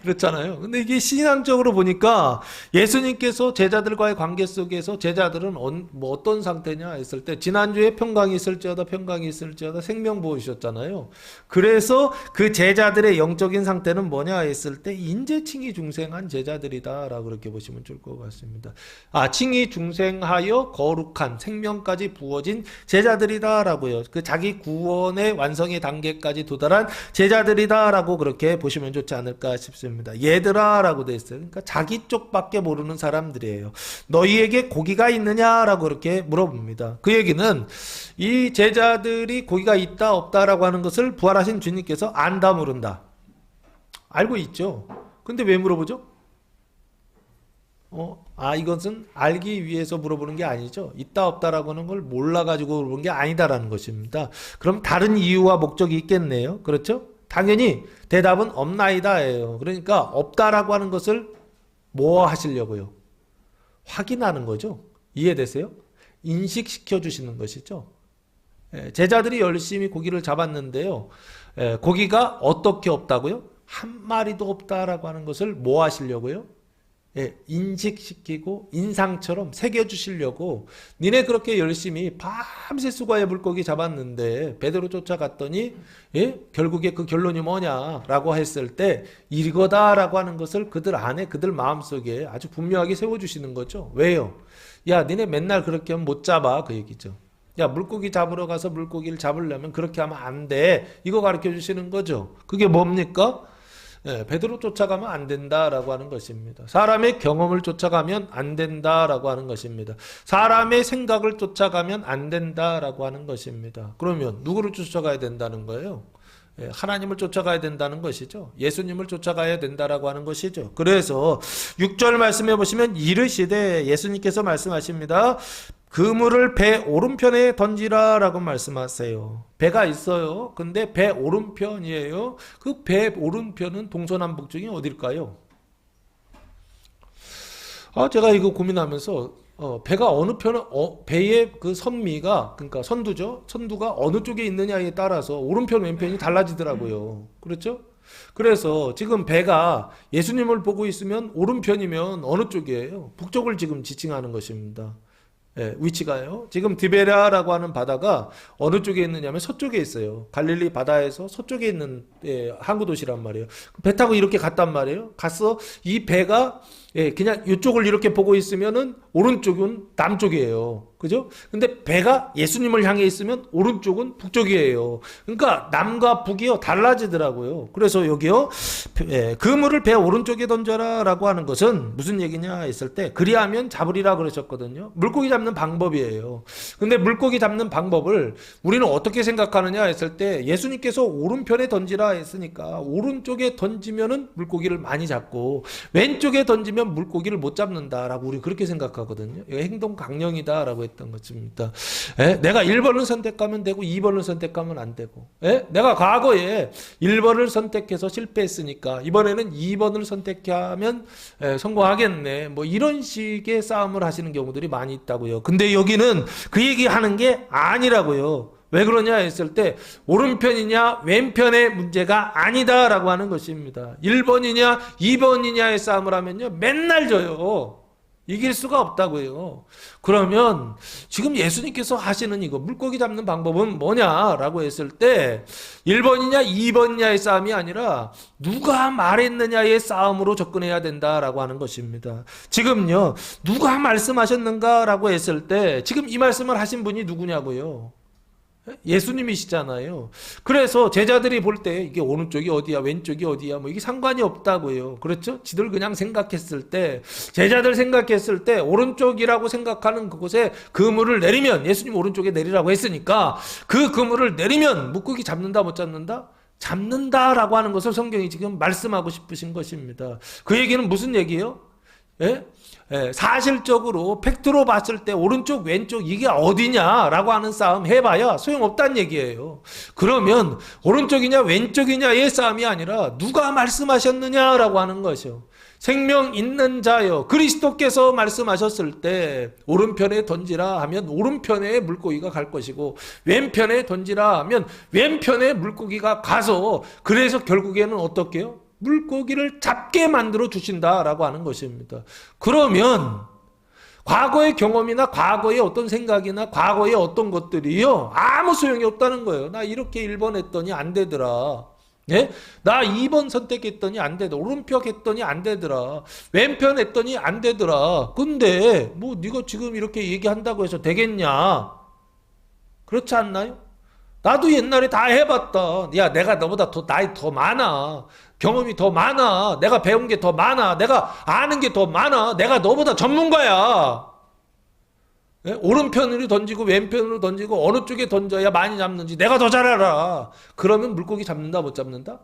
그렇잖아요. 근데 이게 신앙적으로 보니까 예수님께서 제자들과의 관계 속에서 제자들은 어떤 상태냐 했을 때 지난주에 평강이 있을지어다 생명 보여주셨잖아요. 그래서 그 제자들의 영적인 상태는 뭐냐 했을 때 인재칭이 중생한 제자들이다라고 그렇게 보시면 좋을 것 같습니다. 칭이 중생하여 거룩한 생명까지 부어진 제자들이다라고요. 그 자기 구원의 완성의 단계까지 도달한 제자들이다라고 그렇게 보시면 좋지 않을까 싶습니다. 얘들아라고 되어 있어요. 그러니까 자기 쪽밖에 모르는 사람들이에요. 너희에게 고기가 있느냐라고 그렇게 물어봅니다. 그 얘기는 이 제자들이 고기가 있다 없다라고 하는 것을 부활하신 주님께서 안다 모른다 알고 있죠. 근데 왜 물어보죠? 이것은 알기 위해서 물어보는 게 아니죠. 있다 없다라고 하는 걸 몰라가지고 물어보는 게 아니다라는 것입니다. 그럼 다른 이유와 목적이 있겠네요. 그렇죠? 당연히 대답은 없나이다예요. 그러니까 없다라고 하는 것을 뭐 하시려고요? 확인하는 거죠. 이해되세요? 인식시켜 주시는 것이죠. 제자들이 열심히 고기를 잡았는데요, 고기가 어떻게 없다고요? 한 마리도 없다라고 하는 것을 뭐 하시려고요? 인식시키고 인상처럼 새겨주시려고, 니네 그렇게 열심히 밤새 수고해 물고기 잡았는데 베드로 쫓아갔더니 결국에 그 결론이 뭐냐라고 했을 때 이거다라고 하는 것을 그들 안에 그들 마음속에 아주 분명하게 세워주시는 거죠. 왜요? 야 니네 맨날 그렇게 하면 못 잡아, 그 얘기죠. 야 물고기 잡으러 가서 물고기를 잡으려면 그렇게 하면 안 돼, 이거 가르쳐 주시는 거죠. 그게 뭡니까? 베드로 쫓아가면 안 된다라고 하는 것입니다. 사람의 경험을 쫓아가면 안 된다라고 하는 것입니다. 사람의 생각을 쫓아가면 안 된다라고 하는 것입니다. 그러면 누구를 쫓아가야 된다는 거예요? 하나님을 쫓아가야 된다는 것이죠. 예수님을 쫓아가야 된다라고 하는 것이죠. 그래서 6절 말씀해 보시면 이르시되, 예수님께서 말씀하십니다. 그물을 배 오른편에 던지라라고 말씀하세요. 배가 있어요. 근데 배 오른편이에요. 그 배 오른편은 동서남북 중에 어딜까요? 제가 이거 고민하면서 배가 어느 편에 배의 그 선미가, 그러니까 선두죠. 선두가 어느 쪽에 있느냐에 따라서 오른편 왼편이 달라지더라고요. 그렇죠? 그래서 지금 배가 예수님을 보고 있으면 오른편이면 어느 쪽이에요? 북쪽을 지금 지칭하는 것입니다. 위치가요. 지금 디베라라고 하는 바다가 어느 쪽에 있느냐면 서쪽에 있어요. 갈릴리 바다에서 서쪽에 있는 항구 도시란 말이에요. 배 타고 이렇게 갔단 말이에요. 갔어. 이 배가 그냥 이쪽을 이렇게 보고 있으면은 오른쪽은 남쪽이에요. 그죠? 근데 배가 예수님을 향해 있으면 오른쪽은 북쪽이에요. 그러니까 남과 북이요 달라지더라고요. 그래서 여기요 그물을 배 오른쪽에 던져라 라고 하는 것은 무슨 얘기냐 했을 때 그리하면 잡으리라 그러셨거든요. 물고기 잡는 방법이에요. 근데 물고기 잡는 방법을 우리는 어떻게 생각하느냐 했을 때 예수님께서 오른편에 던지라 했으니까 오른쪽에 던지면은 물고기를 많이 잡고 왼쪽에 던지면 물고기를 못 잡는다라고 우리 그렇게 생각하거든요. 이거 행동 강령이다라고 했던 것입니다. 내가 1번을 선택하면 되고 2번을 선택하면 안 되고 내가 과거에 1번을 선택해서 실패했으니까 이번에는 2번을 선택하면 성공하겠네. 뭐 이런 식의 싸움을 하시는 경우들이 많이 있다고요. 근데 여기는 그 얘기하는 게 아니라고요. 왜 그러냐 했을 때 오른편이냐 왼편의 문제가 아니다라고 하는 것입니다. 1번이냐 2번이냐의 싸움을 하면요 맨날 져요. 이길 수가 없다고요. 그러면 지금 예수님께서 하시는 이거 물고기 잡는 방법은 뭐냐라고 했을 때 1번이냐 2번이냐의 싸움이 아니라 누가 말했느냐의 싸움으로 접근해야 된다라고 하는 것입니다. 지금요 누가 말씀하셨는가라고 했을 때 지금 이 말씀을 하신 분이 누구냐고요. 예수님이시잖아요. 그래서 제자들이 볼 때 이게 오른쪽이 어디야 왼쪽이 어디야 뭐 이게 상관이 없다고요. 그렇죠? 지들 그냥 생각했을 때 제자들 생각했을 때 오른쪽이라고 생각하는 그곳에 그물을 내리면 예수님 오른쪽에 내리라고 했으니까 그 그물을 내리면 물고기 잡는다 못 잡는다? 잡는다라고 하는 것을 성경이 지금 말씀하고 싶으신 것입니다. 그 얘기는 무슨 얘기예요? 사실적으로 팩트로 봤을 때 오른쪽 왼쪽 이게 어디냐라고 하는 싸움 해봐야 소용없다는 얘기예요. 그러면 오른쪽이냐 왼쪽이냐의 싸움이 아니라 누가 말씀하셨느냐라고 하는 것이요. 생명 있는 자여 그리스도께서 말씀하셨을 때 오른편에 던지라 하면 오른편에 물고기가 갈 것이고 왼편에 던지라 하면 왼편에 물고기가 가서 그래서 결국에는 어떻게 해요? 물고기를 잡게 만들어 주신다라고 하는 것입니다. 그러면 과거의 경험이나 과거의 어떤 생각이나 과거의 어떤 것들이요 아무 소용이 없다는 거예요. 나 이렇게 1번 했더니 안 되더라. 나 2번 선택했더니 안 되더라. 오른편 했더니 안 되더라. 왼편 했더니 안 되더라. 근데 뭐 네가 지금 이렇게 얘기한다고 해서 되겠냐? 그렇지 않나요? 나도 옛날에 다 해봤다. 야, 내가 너보다 나이 더 많아. 경험이 더 많아. 내가 배운 게 더 많아. 내가 아는 게 더 많아. 내가 너보다 전문가야. 오른편으로 던지고 왼편으로 던지고 어느 쪽에 던져야 많이 잡는지 내가 더 잘 알아. 그러면 물고기 잡는다 못 잡는다?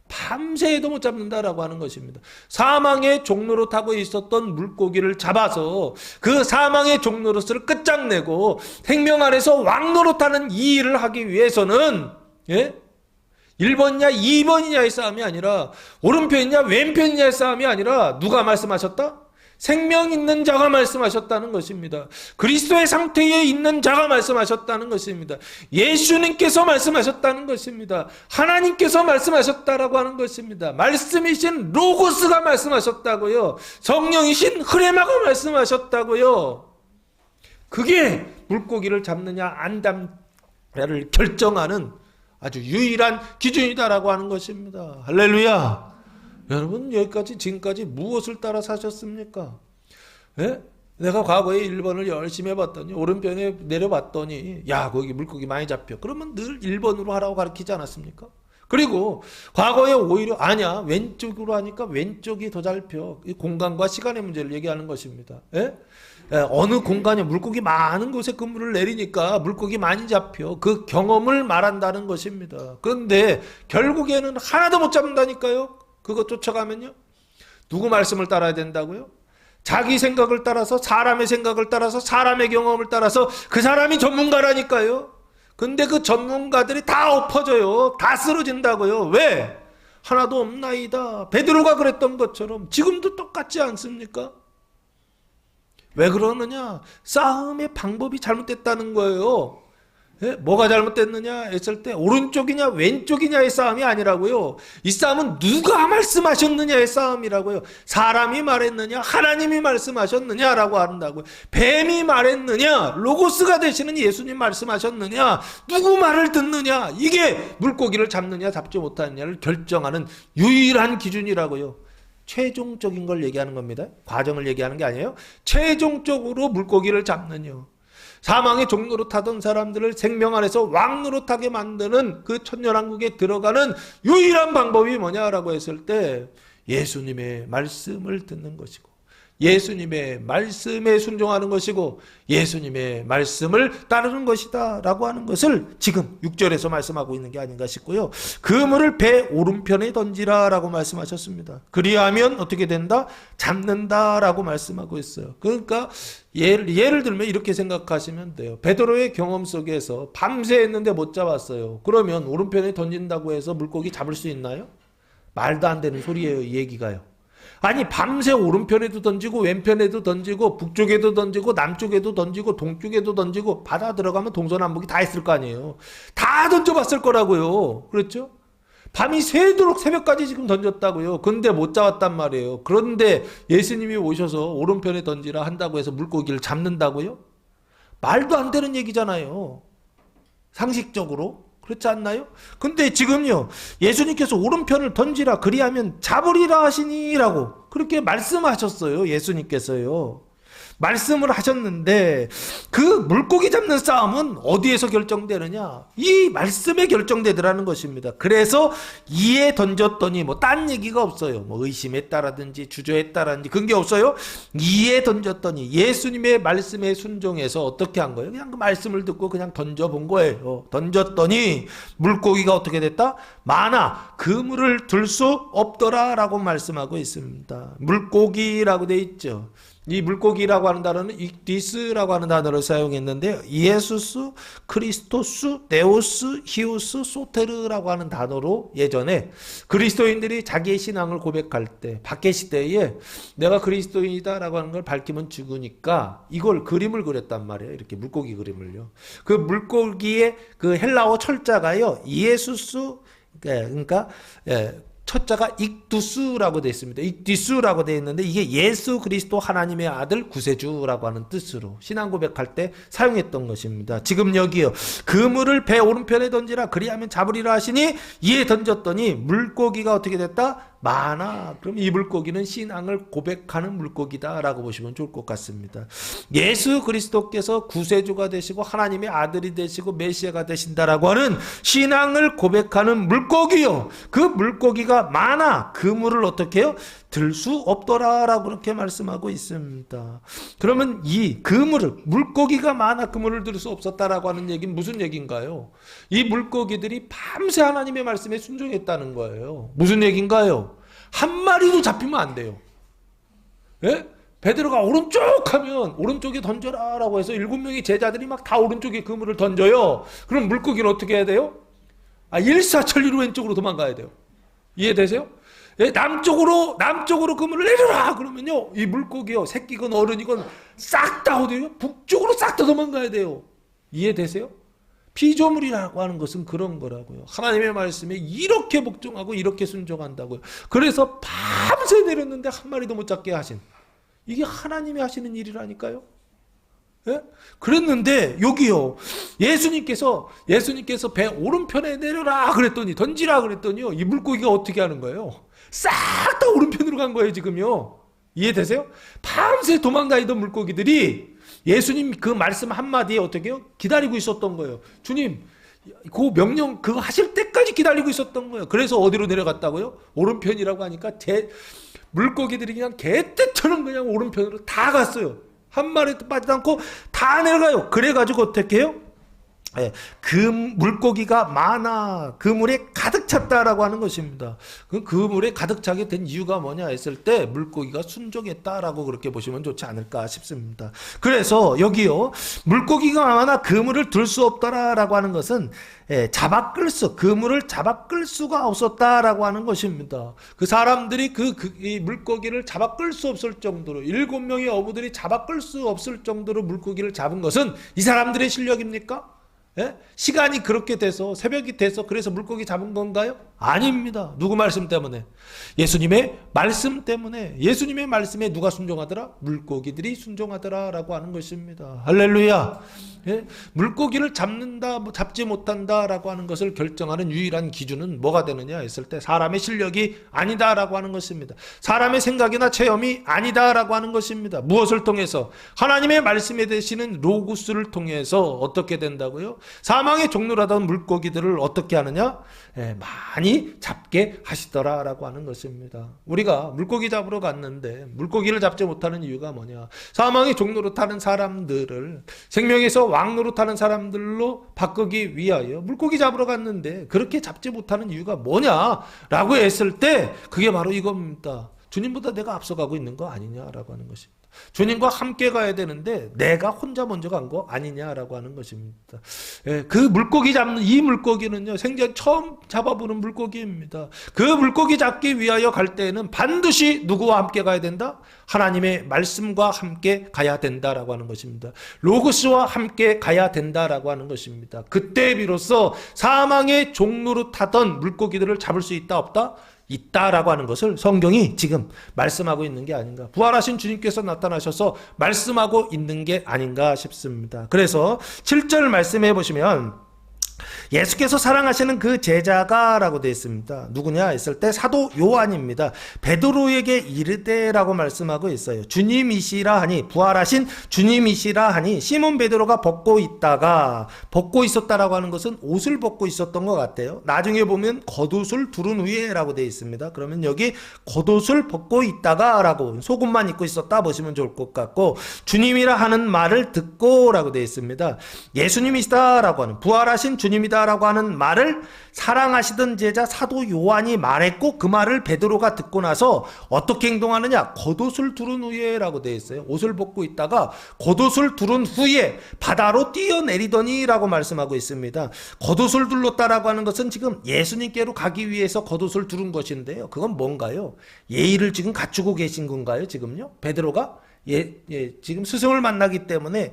밤새도 못 잡는다라고 하는 것입니다. 사망의 종로로 타고 있었던 물고기를 잡아서 그 사망의 종로로스를 끝장내고 생명 안에서 왕노릇하는 이 일을 하기 위해서는 1번이냐 2번이냐의 싸움이 아니라 오른편이냐 왼편이냐의 싸움이 아니라 누가 말씀하셨다? 생명 있는 자가 말씀하셨다는 것입니다. 그리스도의 상태에 있는 자가 말씀하셨다는 것입니다. 예수님께서 말씀하셨다는 것입니다. 하나님께서 말씀하셨다라고 하는 것입니다. 말씀이신 로고스가 말씀하셨다고요. 성령이신 흐레마가 말씀하셨다고요. 그게 물고기를 잡느냐 안 잡느냐를 결정하는 아주 유일한 기준이다라고 하는 것입니다. 할렐루야. 여러분 여기까지 지금까지 무엇을 따라 사셨습니까? 내가 과거에 1번을 열심히 해봤더니 오른편에 내려봤더니 야 거기 물고기 많이 잡혀. 그러면 늘 1번으로 하라고 가르치지 않았습니까? 그리고 과거에 오히려 아니야 왼쪽으로 하니까 왼쪽이 더 잡혀. 공간과 시간의 문제를 얘기하는 것입니다. 어느 공간에 물고기 많은 곳에 그물을 내리니까 물고기 많이 잡혀. 그 경험을 말한다는 것입니다. 그런데 결국에는 하나도 못 잡는다니까요. 그거 쫓아가면요. 누구 말씀을 따라야 된다고요? 자기 생각을 따라서 사람의 생각을 따라서 사람의 경험을 따라서 그 사람이 전문가라니까요. 근데 그 전문가들이 다 엎어져요. 다 쓰러진다고요. 왜? 하나도 없나이다. 베드로가 그랬던 것처럼 지금도 똑같지 않습니까? 왜 그러느냐? 싸움의 방법이 잘못됐다는 거예요. 예? 뭐가 잘못됐느냐 했을 때 오른쪽이냐 왼쪽이냐의 싸움이 아니라고요. 이 싸움은 누가 말씀하셨느냐의 싸움이라고요. 사람이 말했느냐 하나님이 말씀하셨느냐라고 한다고요. 뱀이 말했느냐 로고스가 되시는 예수님 말씀하셨느냐 누구 말을 듣느냐, 이게 물고기를 잡느냐 잡지 못하느냐를 결정하는 유일한 기준이라고요. 최종적인 걸 얘기하는 겁니다. 과정을 얘기하는 게 아니에요. 최종적으로 물고기를 잡느냐, 사망의 종로로 타던 사람들을 생명 안에서 왕으로 타게 만드는 그 천년왕국에 들어가는 유일한 방법이 뭐냐라고 했을 때 예수님의 말씀을 듣는 것이고, 예수님의 말씀에 순종하는 것이고, 예수님의 말씀을 따르는 것이다 라고 하는 것을 지금 6절에서 말씀하고 있는 게 아닌가 싶고요. 그물을 배 오른편에 던지라 라고 말씀하셨습니다. 그리하면 어떻게 된다? 잡는다 라고 말씀하고 있어요. 그러니까 예를 들면 이렇게 생각하시면 돼요. 베드로의 경험 속에서 밤새 했는데 못 잡았어요. 그러면 오른편에 던진다고 해서 물고기 잡을 수 있나요? 말도 안 되는 소리예요, 이 얘기가요. 아니, 밤새 오른편에도 던지고 왼편에도 던지고 북쪽에도 던지고 남쪽에도 던지고 동쪽에도 던지고 바다 들어가면 동서남북이 다 있을 거 아니에요. 다 던져봤을 거라고요. 그렇죠? 밤이 새도록 새벽까지 지금 던졌다고요. 근데 못 잡았단 말이에요. 그런데 예수님이 오셔서 오른편에 던지라 한다고 해서 물고기를 잡는다고요? 말도 안 되는 얘기잖아요. 상식적으로. 그렇지 않나요? 근데 지금요, 예수님께서 오른편을 던지라 그리하면 잡으리라 하시니라고 그렇게 말씀하셨어요. 예수님께서요. 말씀을 하셨는데 그 물고기 잡는 싸움은 어디에서 결정되느냐? 이 말씀에 결정되더라는 것입니다. 그래서 이에 던졌더니 뭐 딴 얘기가 없어요. 뭐 의심했다라든지 주저했다라든지 그런 게 없어요. 이에 던졌더니 예수님의 말씀에 순종해서 어떻게 한 거예요? 그냥 그 말씀을 듣고 그냥 던져본 거예요. 던졌더니 물고기가 어떻게 됐다? 많아 그물을 들 수 없더라 라고 말씀하고 있습니다. 물고기라고 돼 있죠. 이 물고기라고 하는 단어는 익디스라고 하는 단어를 사용했는데 이에수스, 크리스토스, 네오스, 히우스, 소테르라고 하는 단어로 예전에 그리스도인들이 자기의 신앙을 고백할 때 밖에 시대에 내가 그리스도인이다라고 하는 걸 밝히면 죽으니까 이걸 그림을 그렸단 말이에요. 이렇게 물고기 그림을요. 그 물고기의 그 헬라어 철자가요. 이에수스, 그러니까 첫자가 익두스라고 되어 있습니다. 익디스라고 되어 있는데 이게 예수 그리스도 하나님의 아들 구세주라고 하는 뜻으로 신앙 고백할 때 사용했던 것입니다. 지금 여기요. 그물을 배 오른편에 던지라 그리하면 잡으리라 하시니 이에 던졌더니 물고기가 어떻게 됐다? 많아. 그럼 이 물고기는 신앙을 고백하는 물고기다라고 보시면 좋을 것 같습니다. 예수 그리스도께서 구세주가 되시고 하나님의 아들이 되시고 메시아가 되신다라고 하는 신앙을 고백하는 물고기요. 그 물고기가 많아. 그물을 어떻게 해요? 들 수 없더라라고 그렇게 말씀하고 있습니다. 그러면 이 그물을 물고기가 많아 그물을 들 수 없었다라고 하는 얘기는 무슨 얘기인가요? 이 물고기들이 밤새 하나님의 말씀에 순종했다는 거예요. 무슨 얘기인가요? 한 마리도 잡히면 안 돼요. 예? 베드로가 오른쪽 하면 오른쪽에 던져라 라고 해서 7명의 제자들이 막 다 오른쪽에 그물을 던져요. 그럼 물고기는 어떻게 해야 돼요? 일사천리로 왼쪽으로 도망가야 돼요. 이해되세요? 예, 남쪽으로 그물을 내려라 그러면요 이 물고기요 새끼건 어른이건 싹 다 어디요? 북쪽으로 싹 다 도망가야 돼요. 이해되세요? 피조물이라고 하는 것은 그런 거라고요. 하나님의 말씀에 이렇게 복종하고 이렇게 순종한다고요. 그래서 밤새 내렸는데 한 마리도 못 잡게 하신, 이게 하나님이 하시는 일이라니까요. 예? 그랬는데 여기요 예수님께서 배 오른편에 내려라 그랬더니 던지라 그랬더니요 이 물고기가 어떻게 하는 거예요? 싹 다 오른편으로 간 거예요 지금요. 이해되세요? 밤새 도망다니던 물고기들이 예수님 그 말씀 한마디에 어떻게 해요? 기다리고 있었던 거예요. 주님 그 명령 그거 하실 때까지 기다리고 있었던 거예요. 그래서 어디로 내려갔다고요? 오른편이라고 하니까 물고기들이 그냥 개떼처럼 그냥 오른편으로 다 갔어요. 한 마리도 빠지지 않고 다 내려가요. 그래가지고 어떻게 해요? 그 물고기가 많아 그물에 가득 찼다라고 하는 것입니다. 그 그물에 가득 차게 된 이유가 뭐냐 했을 때 물고기가 순종했다라고 그렇게 보시면 좋지 않을까 싶습니다. 그래서 여기요 물고기가 많아 그물을 들 수 없다라고 하는 것은 그물을 잡아 끌 수가 없었다라고 하는 것입니다. 그 사람들이 이 물고기를 잡아 끌 수 없을 정도로 7명의 어부들이 잡아 끌 수 없을 정도로 물고기를 잡은 것은 이 사람들의 실력입니까? 예? 시간이 그렇게 돼서 새벽이 돼서 그래서 물고기 잡은 건가요? 아닙니다. 누구 말씀 때문에? 예수님의 말씀 때문에. 예수님의 말씀에 누가 순종하더라? 물고기들이 순종하더라 라고 하는 것입니다. 할렐루야. 예? 물고기를 잡는다 잡지 못한다 라고 하는 것을 결정하는 유일한 기준은 뭐가 되느냐 했을 때 사람의 실력이 아니다 라고 하는 것입니다. 사람의 생각이나 체험이 아니다 라고 하는 것입니다. 무엇을 통해서? 하나님의 말씀에 되시는 로고스를 통해서 어떻게 된다고요? 사망의 종류라던 물고기들을 어떻게 하느냐? 많이 잡게 하시더라라고 하는 것입니다. 우리가 물고기 잡으러 갔는데 물고기를 잡지 못하는 이유가 뭐냐? 사망의 종로로 타는 사람들을 생명에서 왕로로 타는 사람들로 바꾸기 위하여 물고기 잡으러 갔는데 그렇게 잡지 못하는 이유가 뭐냐라고 했을 때 그게 바로 이겁니다. 주님보다 내가 앞서가고 있는 거 아니냐라고 하는 것입니다. 주님과 함께 가야 되는데 내가 혼자 먼저 간 거 아니냐라고 하는 것입니다. 그 물고기 잡는 이 물고기는요, 생전 처음 잡아보는 물고기입니다. 그 물고기 잡기 위하여 갈 때에는 반드시 누구와 함께 가야 된다? 하나님의 말씀과 함께 가야 된다라고 하는 것입니다. 로고스와 함께 가야 된다라고 하는 것입니다. 그때 비로소 사망의 종로로 타던 물고기들을 잡을 수 있다 없다? 있다라고 하는 것을 성경이 지금 말씀하고 있는 게 아닌가. 부활하신 주님께서 나타나셔서 말씀하고 있는 게 아닌가 싶습니다. 그래서 7절 말씀해 보시면 예수께서 사랑하시는 그 제자가 라고 되어 있습니다. 누구냐 했을 때 사도 요한입니다. 베드로에게 이르되라고 말씀하고 있어요. 주님이시라 하니, 부활하신 주님이시라 하니 시몬 베드로가 벗고 있었다라고 하는 것은 옷을 벗고 있었던 것 같아요. 나중에 보면 겉옷을 두른 후에 라고 되어 있습니다. 그러면 여기 겉옷을 벗고 있다가 라고, 속옷만 입고 있었다 보시면 좋을 것 같고, 주님이라 하는 말을 듣고 라고 되어 있습니다. 예수님이시다 라고 하는, 부활하신 주님이다 라고 하는 말을 사랑하시던 제자 사도 요한이 말했고, 그 말을 베드로가 듣고 나서 어떻게 행동하느냐? 겉옷을 두른 후에 라고 되어 있어요. 옷을 벗고 있다가 겉옷을 두른 후에 바다로 뛰어내리더니 라고 말씀하고 있습니다. 겉옷을 둘렀다라고 하는 것은 지금 예수님께로 가기 위해서 겉옷을 두른 것인데요. 그건 뭔가요? 예의를 지금 갖추고 계신 건가요? 지금요? 베드로가? 지금 스승을 만나기 때문에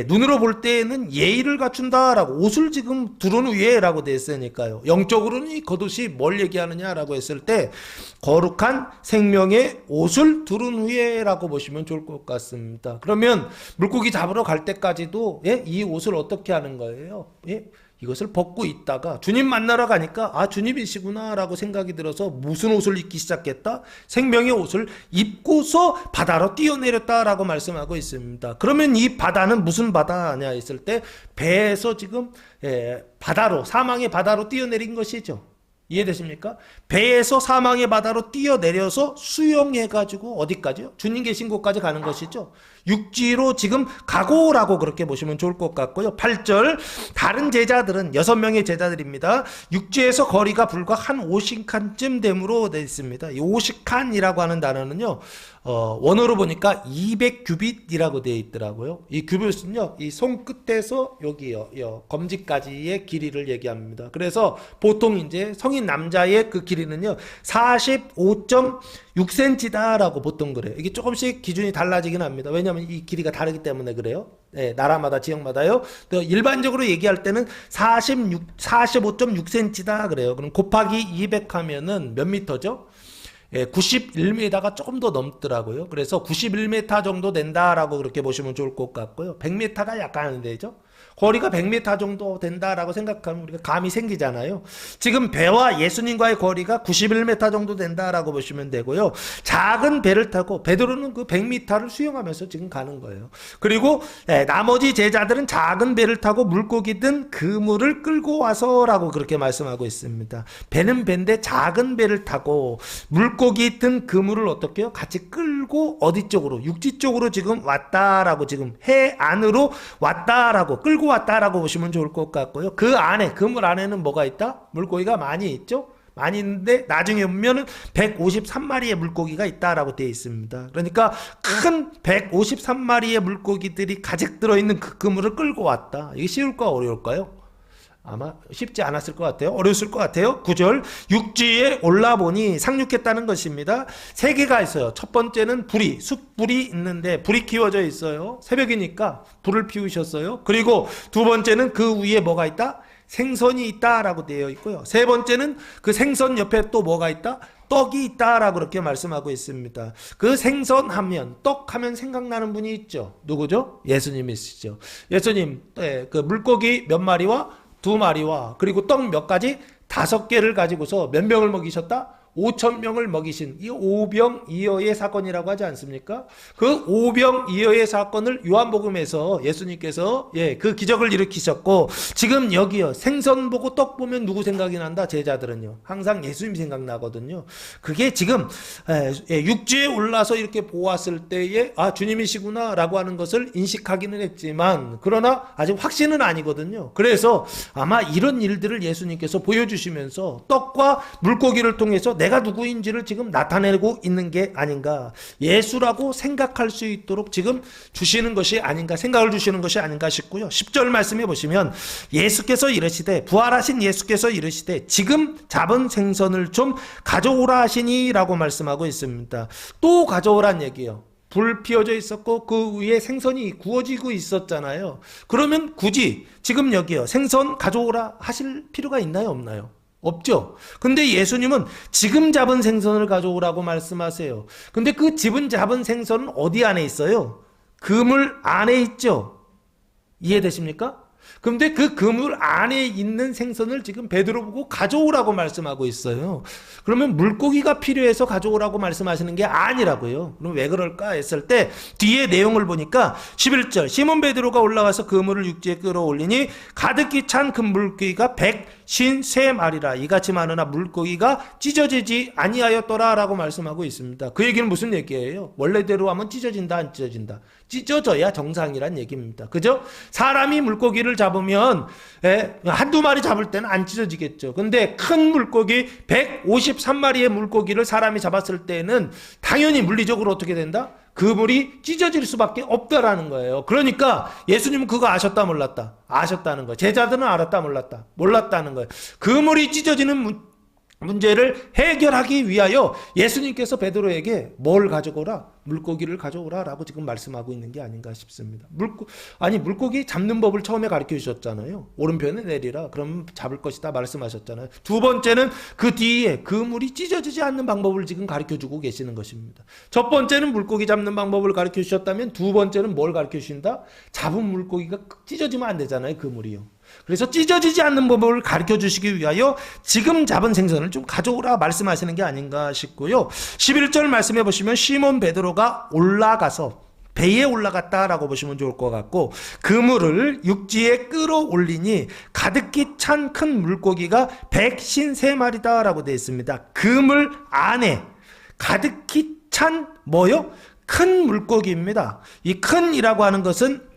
눈으로 볼 때에는 예의를 갖춘다라고, 옷을 지금 두른 후에라고 되어 있으니까요. 영적으로는 이 겉옷이 뭘 얘기하느냐라고 했을 때 거룩한 생명의 옷을 두른 후에라고 보시면 좋을 것 같습니다. 그러면 물고기 잡으러 갈 때까지도 이 옷을 어떻게 하는 거예요? 이것을 벗고 있다가 주님 만나러 가니까 아, 주님이시구나 라고 생각이 들어서 무슨 옷을 입기 시작했다? 생명의 옷을 입고서 바다로 뛰어내렸다라고 말씀하고 있습니다. 그러면 이 바다는 무슨 바다냐 했을 때 배에서 지금 바다로, 사망의 바다로 뛰어내린 것이죠. 이해되십니까? 배에서 사망의 바다로 뛰어내려서 수영해가지고 어디까지요? 주님 계신 곳까지 가는 것이죠. 육지로 지금 가고라고 그렇게 보시면 좋을 것 같고요. 8절, 다른 제자들은 6명의 제자들입니다. 육지에서 거리가 불과 한 50칸쯤 됨으로 되어 있습니다. 이 50칸이라고 하는 단어는요, 원어로 보니까 200규빗이라고 되어 있더라고요. 이 규빗은요, 이 손끝에서 여기요, 검지까지의 길이를 얘기합니다. 그래서 보통 이제 성인 남자의 그 길이는요, 45.6cm다라고 보통 그래요. 이게 조금씩 기준이 달라지긴 합니다. 왜냐하면 이 길이가 다르기 때문에 그래요. 나라마다, 지역마다요. 또 일반적으로 얘기할 때는 45.6cm다 그래요. 그럼 곱하기 200 하면은 몇 미터죠? 91m가 조금 더 넘더라고요. 그래서 91m 정도 된다라고 그렇게 보시면 좋을 것 같고요. 100m가 약간 안 되죠. 거리가 100m 정도 된다라고 생각하면 우리가 감이 생기잖아요. 지금 배와 예수님과의 거리가 91m 정도 된다라고 보시면 되고요. 작은 배를 타고 베드로는 그 100m를 수영하면서 지금 가는 거예요. 그리고 나머지 제자들은 작은 배를 타고 물고기 든 그물을 끌고 와서라고 그렇게 말씀하고 있습니다. 배는 배인데 작은 배를 타고 물고기 든 그물을 어떻게 해요? 같이 끌고 어디 쪽으로? 육지 쪽으로 지금 왔다라고, 지금 해 안으로 왔다라고, 끌고 왔다라고 보시면 좋을 것 같고요. 그 안에, 그물 안에는 뭐가 있다? 물고기가 많이 있죠? 많이 있는데 나중에 보면은 153마리의 물고기가 있다라고 되어 있습니다. 그러니까 큰 153마리의 물고기들이 가득 들어있는 그 그물을 끌고 왔다. 이게 쉬울까 어려울까요? 아마 쉽지 않았을 것 같아요. 어려웠을 것 같아요. 9절 육지에 올라보니 상륙했다는 것입니다. 세 개가 있어요. 첫 번째는 불이, 숯불이 있는데 불이 키워져 있어요. 새벽이니까 불을 피우셨어요. 그리고 두 번째는 그 위에 뭐가 있다? 생선이 있다라고 되어 있고요. 세 번째는 그 생선 옆에 또 뭐가 있다? 떡이 있다라고 그렇게 말씀하고 있습니다. 그 생선하면, 떡하면 생각나는 분이 있죠. 누구죠? 예수님이시죠. 예수님, 그 물고기 몇 마리와 두 마리와 그리고 떡 몇 가지? 5개를 가지고서 몇 명을 먹이셨다? 5,000명을 먹이신 이 오병이어의 사건이라고 하지 않습니까? 그 오병이어의 사건을 요한복음에서 예수님께서 그 기적을 일으키셨고, 지금 여기요 생선 보고 떡 보면 누구 생각이 난다? 제자들은요 항상 예수님 생각나거든요. 그게 지금 육지에 올라서 이렇게 보았을 때에 아 주님이시구나 라고 하는 것을 인식하기는 했지만, 그러나 아직 확신은 아니거든요. 그래서 아마 이런 일들을 예수님께서 보여주시면서 떡과 물고기를 통해서 내가 누구인지를 지금 나타내고 있는 게 아닌가, 예수라고 생각할 수 있도록 지금 주시는 것이 아닌가, 생각을 주시는 것이 아닌가 싶고요. 10절 말씀해 보시면 예수께서 이르시되, 부활하신 예수께서 이르시되 지금 잡은 생선을 좀 가져오라 하시니 라고 말씀하고 있습니다. 또 가져오란 얘기예요. 불 피워져 있었고 그 위에 생선이 구워지고 있었잖아요. 그러면 굳이 지금 여기요 생선 가져오라 하실 필요가 있나요, 없나요? 없죠. 근데 예수님은 지금 잡은 생선을 가져오라고 말씀하세요. 근데 그 지금 잡은 생선은 어디 안에 있어요? 그물 안에 있죠. 이해되십니까? 근데 그 그물 안에 있는 생선을 지금 베드로 보고 가져오라고 말씀하고 있어요. 그러면 물고기가 필요해서 가져오라고 말씀하시는 게 아니라고요. 그럼 왜 그럴까 했을 때 뒤에 내용을 보니까 11절 시몬 베드로가 올라가서 그물을 육지에 끌어올리니 가득히 찬 큰 물고기가 153마리라 이같이 많으나 물고기가 찢어지지 아니하였더라 라고 말씀하고 있습니다. 그 얘기는 무슨 얘기예요? 원래대로 하면 찢어진다 안 찢어진다? 찢어져야 정상이란 얘기입니다. 그죠? 사람이 물고기를 잡으면 한두 마리 잡을 때는 안 찢어지겠죠. 근데 큰 물고기 153마리의 물고기를 사람이 잡았을 때는 당연히 물리적으로 어떻게 된다? 그물이 찢어질 수밖에 없다라는 거예요. 그러니까 예수님은 그거 아셨다 몰랐다? 아셨다는 거예요. 제자들은 알았다 몰랐다? 몰랐다는 거예요. 그물이 찢어지는 문제를 해결하기 위하여 예수님께서 베드로에게 뭘 가져오라? 물고기를 가져오라 라고 지금 말씀하고 있는 게 아닌가 싶습니다. 물고기 잡는 법을 처음에 가르쳐 주셨잖아요. 오른편에 내리라 그럼 잡을 것이다 말씀하셨잖아요. 두 번째는 그 뒤에 그물이 찢어지지 않는 방법을 지금 가르쳐 주고 계시는 것입니다. 첫 번째는 물고기 잡는 방법을 가르쳐 주셨다면 두 번째는 뭘 가르쳐 주신다? 잡은 물고기가 찢어지면 안 되잖아요. 그물이요. 그래서 찢어지지 않는 법을 가르쳐 주시기 위하여 지금 잡은 생선을 좀 가져오라 말씀하시는 게 아닌가 싶고요. 11절 말씀해 보시면 시몬 베드로가 올라가서 배에 올라갔다라고 보시면 좋을 것 같고, 그물을 육지에 끌어올리니 가득히 찬 큰 물고기가 153마리다라고 되어 있습니다. 그물 안에 가득히 찬 뭐요? 큰 물고기입니다. 이 큰이라고 하는 것은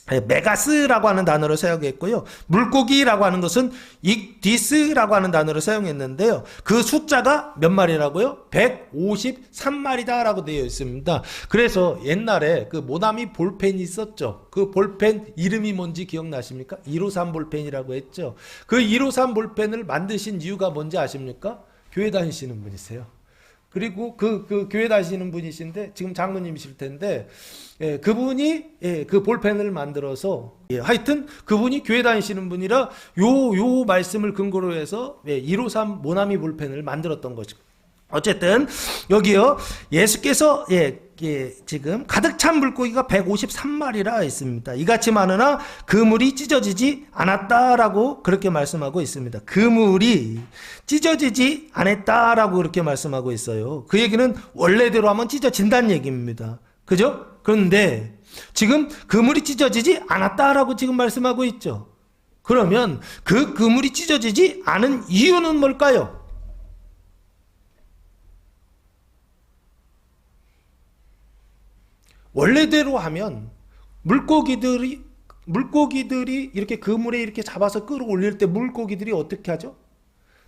메가스라고 하는 단어를 사용했고요. 물고기라고 하는 것은 익디스라고 하는 단어를 사용했는데요. 그 숫자가 몇 마리라고요? 153마리다라고 되어 있습니다. 그래서 옛날에 그 모나미 볼펜이 있었죠. 그 볼펜 이름이 뭔지 기억나십니까? 153 볼펜이라고 했죠. 그 153 볼펜을 만드신 이유가 뭔지 아십니까? 교회 다니시는 분이세요. 그리고 그 교회 다니시는 분이신데 지금 장로님이실 텐데 그분이 그 볼펜을 만들어서 하여튼 그분이 교회 다니시는 분이라 요 말씀을 근거로 해서 153 모나미 볼펜을 만들었던 거죠. 어쨌든 여기요 예수께서 지금 가득 찬 물고기가 153마리라 있습니다. 이같이 많으나 그물이 찢어지지 않았다라고 그렇게 말씀하고 있습니다. 그물이 찢어지지 않았다라고 그렇게 말씀하고 있어요. 그 얘기는 원래대로 하면 찢어진다는 얘기입니다. 그죠? 그런데 지금 그물이 찢어지지 않았다라고 지금 말씀하고 있죠. 그러면 그 그물이 찢어지지 않은 이유는 뭘까요? 원래대로 하면 물고기들이 이렇게 그물에 이렇게 잡아서 끌어올릴 때 물고기들이 어떻게 하죠?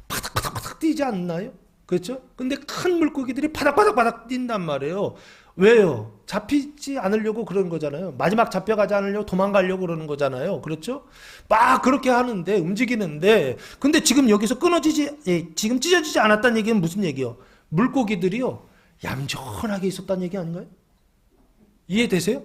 바닥바닥바닥 뛰지 않나요? 그렇죠? 근데 큰 물고기들이 바닥바닥바닥 뛴단 말이에요. 왜요? 잡히지 않으려고 그러는 거잖아요. 마지막 잡혀가지 않으려고 도망가려고 그러는 거잖아요. 그렇죠? 막 그렇게 하는데, 움직이는데, 근데 지금 여기서 지금 찢어지지 않았다는 얘기는 무슨 얘기요? 물고기들이요, 얌전하게 있었다는 얘기 아닌가요? 이해되세요?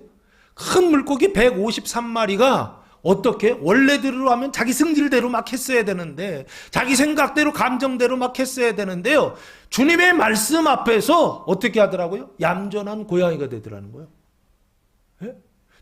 큰 물고기 153마리가 어떻게 원래대로 하면 자기 승질대로 막 했어야 되는데, 자기 생각대로 감정대로 막 했어야 되는데요, 주님의 말씀 앞에서 어떻게 하더라고요? 얌전한 고양이가 되더라는 거예요. 예?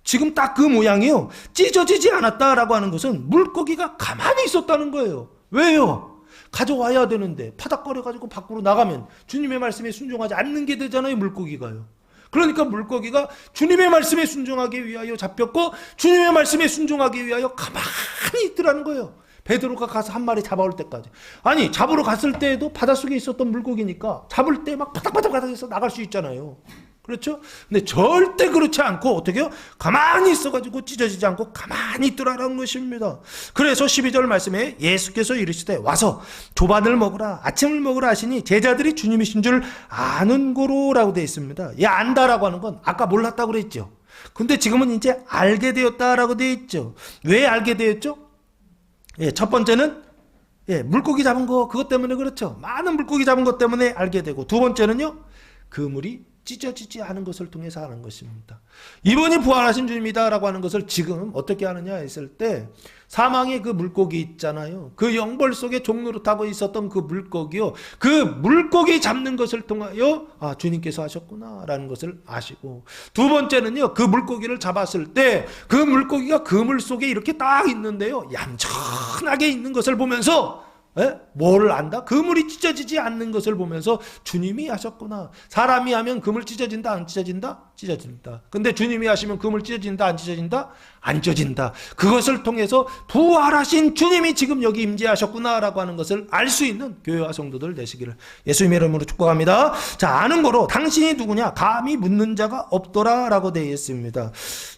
지금 딱 그 모양이요, 찢어지지 않았다라고 하는 것은 물고기가 가만히 있었다는 거예요. 왜요? 가져와야 되는데 파닥거려가지고 밖으로 나가면 주님의 말씀에 순종하지 않는 게 되잖아요, 물고기가요. 그러니까 물고기가 주님의 말씀에 순종하기 위하여 잡혔고, 주님의 말씀에 순종하기 위하여 가만히 있더라는 거예요. 베드로가 가서 한 마리 잡아올 때까지. 아니, 잡으러 갔을 때에도 바닷속에 있었던 물고기니까 잡을 때 막 바닥바닥바닥해서 나갈 수 있잖아요. 그렇죠? 근데 절대 그렇지 않고 어떻게 해요? 가만히 있어가지고 찢어지지 않고 가만히 있더라라는 것입니다. 그래서 12절 말씀에 예수께서 이르시되 와서 조반을 먹으라, 아침을 먹으라 하시니 제자들이 주님이신 줄 아는 고로라고 되어 있습니다. 이 안다라고 하는 건 아까 몰랐다고 그랬죠. 근데 지금은 이제 알게 되었다라고 되어 있죠. 왜 알게 되었죠? 예, 첫 번째는 물고기 잡은 거, 그것 때문에 그렇죠. 많은 물고기 잡은 것 때문에 알게 되고, 두 번째는요, 그물이 찢어지지 않은 것을 통해서 하는 것입니다. 이번이 부활하신 주님이다라고 하는 것을 지금 어떻게 하느냐 했을 때, 사망의 그 물고기 있잖아요. 그 영벌 속에 종로를 타고 있었던 그 물고기요, 그 물고기 잡는 것을 통하여 주님께서 하셨구나라는 것을 아시고, 두 번째는요, 그 물고기를 잡았을 때 그 물고기가 그물 속에 이렇게 딱 있는데요, 얌전하게 있는 것을 보면서 뭐를 안다? 그물이 찢어지지 않는 것을 보면서 주님이 하셨구나. 사람이 하면 그물 찢어진다, 안 찢어진다? 찢어진다. 근데 주님이 하시면 그물 찢어진다, 안 찢어진다? 안 찢어진다. 그것을 통해서 부활하신 주님이 지금 여기 임재하셨구나라고 하는 것을 알 수 있는 교회와 성도들 되시기를 예수님의 이름으로 축복합니다. 자, 아는 거로 당신이 누구냐? 감히 묻는 자가 없더라라고 되어 있습니다.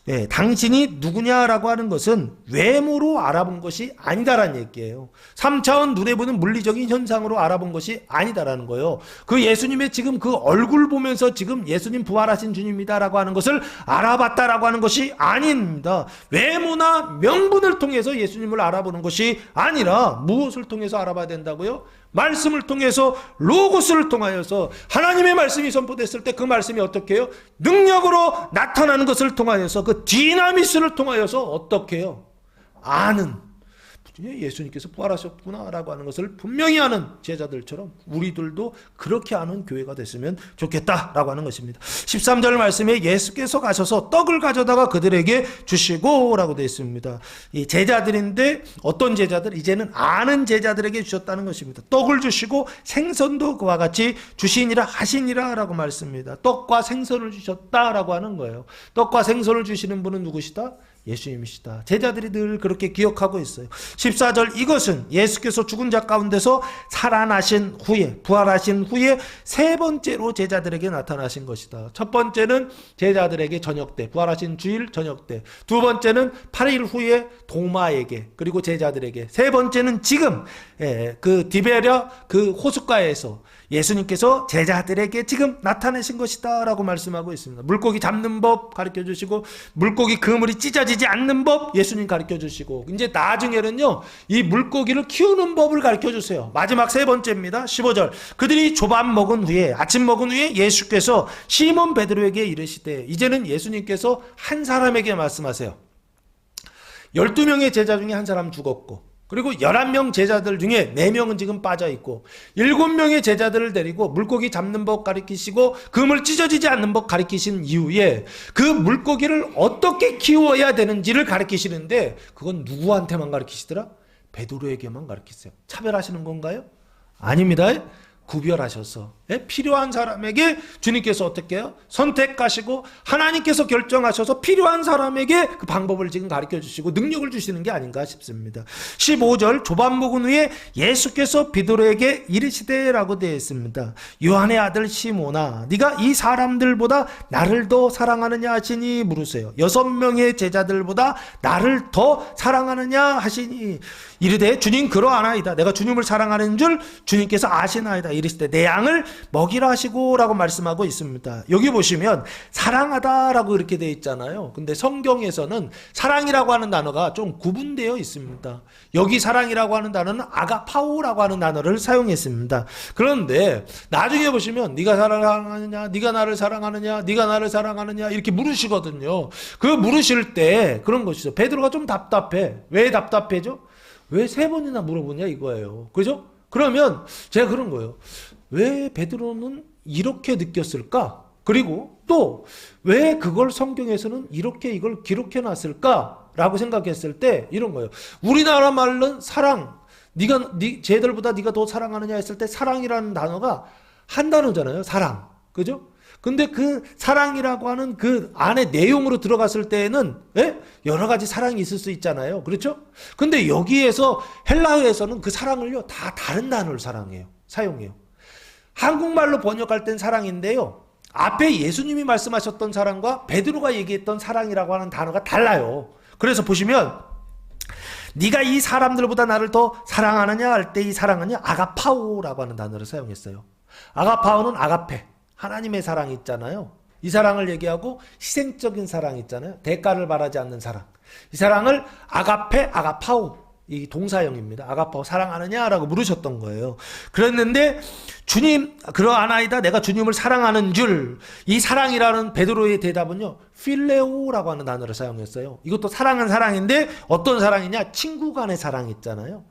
네, 당신이 누구냐라고 하는 것은 외모로 알아본 것이 아니다라는 얘기예요. 3차원 눈에 보는 물리적인 현상으로 알아본 것이 아니다라는 거예요. 그 예수님의 지금 그 얼굴 보면서 지금 예수님 부활하신 주님이다라고 하는 것을 알아봤다라고 하는 것이 아닙니다. 외모나 명분을 통해서 예수님을 알아보는 것이 아니라 무엇을 통해서 알아봐야 된다고요? 말씀을 통해서, 로고스를 통하여서, 하나님의 말씀이 선포됐을 때 그 말씀이 어떻게 해요? 능력으로 나타나는 것을 통하여서, 그 디나미스를 통하여서 어떻게 해요? 아는, 예수님께서 부활하셨구나라고 하는 것을 분명히 아는 제자들처럼 우리들도 그렇게 아는 교회가 됐으면 좋겠다라고 하는 것입니다. 13절 말씀에 예수께서 가셔서 떡을 가져다가 그들에게 주시고 라고 되어 있습니다. 이 제자들인데 어떤 제자들? 이제는 아는 제자들에게 주셨다는 것입니다. 떡을 주시고 생선도 그와 같이 주시니라 하시니라 라고 말씀입니다. 떡과 생선을 주셨다라고 하는 거예요. 떡과 생선을 주시는 분은 누구시다? 예수님이시다. 제자들이 늘 그렇게 기억하고 있어요. 14절, 이것은 예수께서 죽은 자 가운데서 살아나신 후에, 부활하신 후에 세 번째로 제자들에게 나타나신 것이다. 첫 번째는 제자들에게 저녁 때, 부활하신 주일 저녁 때. 두 번째는 8일 후에 도마에게, 그리고 제자들에게. 세 번째는 지금 그 디베랴 그 호숫가에서 예수님께서 제자들에게 지금 나타내신 것이다 라고 말씀하고 있습니다. 물고기 잡는 법 가르쳐 주시고, 물고기 그물이 찢어지지 않는 법 예수님 가르쳐 주시고, 이제 나중에는요, 이 물고기를 키우는 법을 가르쳐 주세요. 마지막 세 번째입니다. 15절, 그들이 조반 먹은 후에, 아침 먹은 후에 예수께서 시몬 베드로에게 이르시되, 이제는 예수님께서 한 사람에게 말씀하세요. 12명의 제자 중에 한 사람 죽었고, 그리고 11명 제자들 중에 4명은 지금 빠져있고, 7명의 제자들을 데리고 물고기 잡는 법 가르치시고 그물 찢어지지 않는 법 가르치신 이후에 그 물고기를 어떻게 키워야 되는지를 가르치시는데, 그건 누구한테만 가르치시더라? 베드로에게만 가르치세요. 차별하시는 건가요? 아닙니다. 구별하셔서 필요한 사람에게 주님께서 어떻게 해요? 선택하시고 하나님께서 결정하셔서 필요한 사람에게 그 방법을 지금 가르쳐 주시고 능력을 주시는 게 아닌가 싶습니다. 15절, 조반 먹은 후에 예수께서 베드로에게 이르시되라고 되어 있습니다. 요한의 아들 시몬아, 네가 이 사람들보다 나를 더 사랑하느냐 하시니 물으세요. 6명의 제자들보다 나를 더 사랑하느냐 하시니 이르되 주님 그러하나이다. 내가 주님을 사랑하는 줄 주님께서 아시나이다. 이르시되 내 양을 먹이라 하시고 라고 말씀하고 있습니다. 여기 보시면 사랑하다라고 이렇게 되어 있잖아요. 근데 성경에서는 사랑이라고 하는 단어가 좀 구분되어 있습니다. 여기 사랑이라고 하는 단어는 아가파오라고 하는 단어를 사용했습니다. 그런데 나중에 보시면 네가 사랑하느냐, 네가 나를 사랑하느냐, 네가 나를 사랑하느냐 이렇게 물으시거든요. 그 물으실 때 그런 것이죠. 베드로가 좀 답답해. 왜 답답해죠? 왜 3번이나 물어보냐 이거예요. 그죠? 그러면 제가 그런 거예요. 왜 베드로는 이렇게 느꼈을까? 그리고 또 왜 그걸 성경에서는 이렇게 이걸 기록해 놨을까? 라고 생각했을 때 이런 거예요. 우리나라 말로는 사랑, 쟤들보다 네가 더 사랑하느냐 했을 때 사랑이라는 단어가 한 단어잖아요. 사랑. 그죠? 근데 그 사랑이라고 하는 그 안에 내용으로 들어갔을 때에는 여러 가지 사랑이 있을 수 있잖아요. 그렇죠? 근데 여기에서 헬라어에서는 그 사랑을요 다 다른 단어를 사용해요. 한국말로 번역할 땐 사랑인데요. 앞에 예수님이 말씀하셨던 사랑과 베드로가 얘기했던 사랑이라고 하는 단어가 달라요. 그래서 보시면 네가 이 사람들보다 나를 더 사랑하느냐 할 때 이 사랑은요 아가파오라고 하는 단어를 사용했어요. 아가파오는 아가페, 하나님의 사랑이 있잖아요. 이 사랑을 얘기하고 희생적인 사랑이 있잖아요. 대가를 바라지 않는 사랑. 이 사랑을 아가페, 아가파오, 이 동사형입니다. 아가파오 사랑하느냐라고 물으셨던 거예요. 그랬는데 주님 그러하나이다 내가 주님을 사랑하는 줄, 이 사랑이라는 베드로의 대답은요 필레오라고 하는 단어를 사용했어요. 이것도 사랑은 사랑인데 어떤 사랑이냐, 친구 간의 사랑 있잖아요.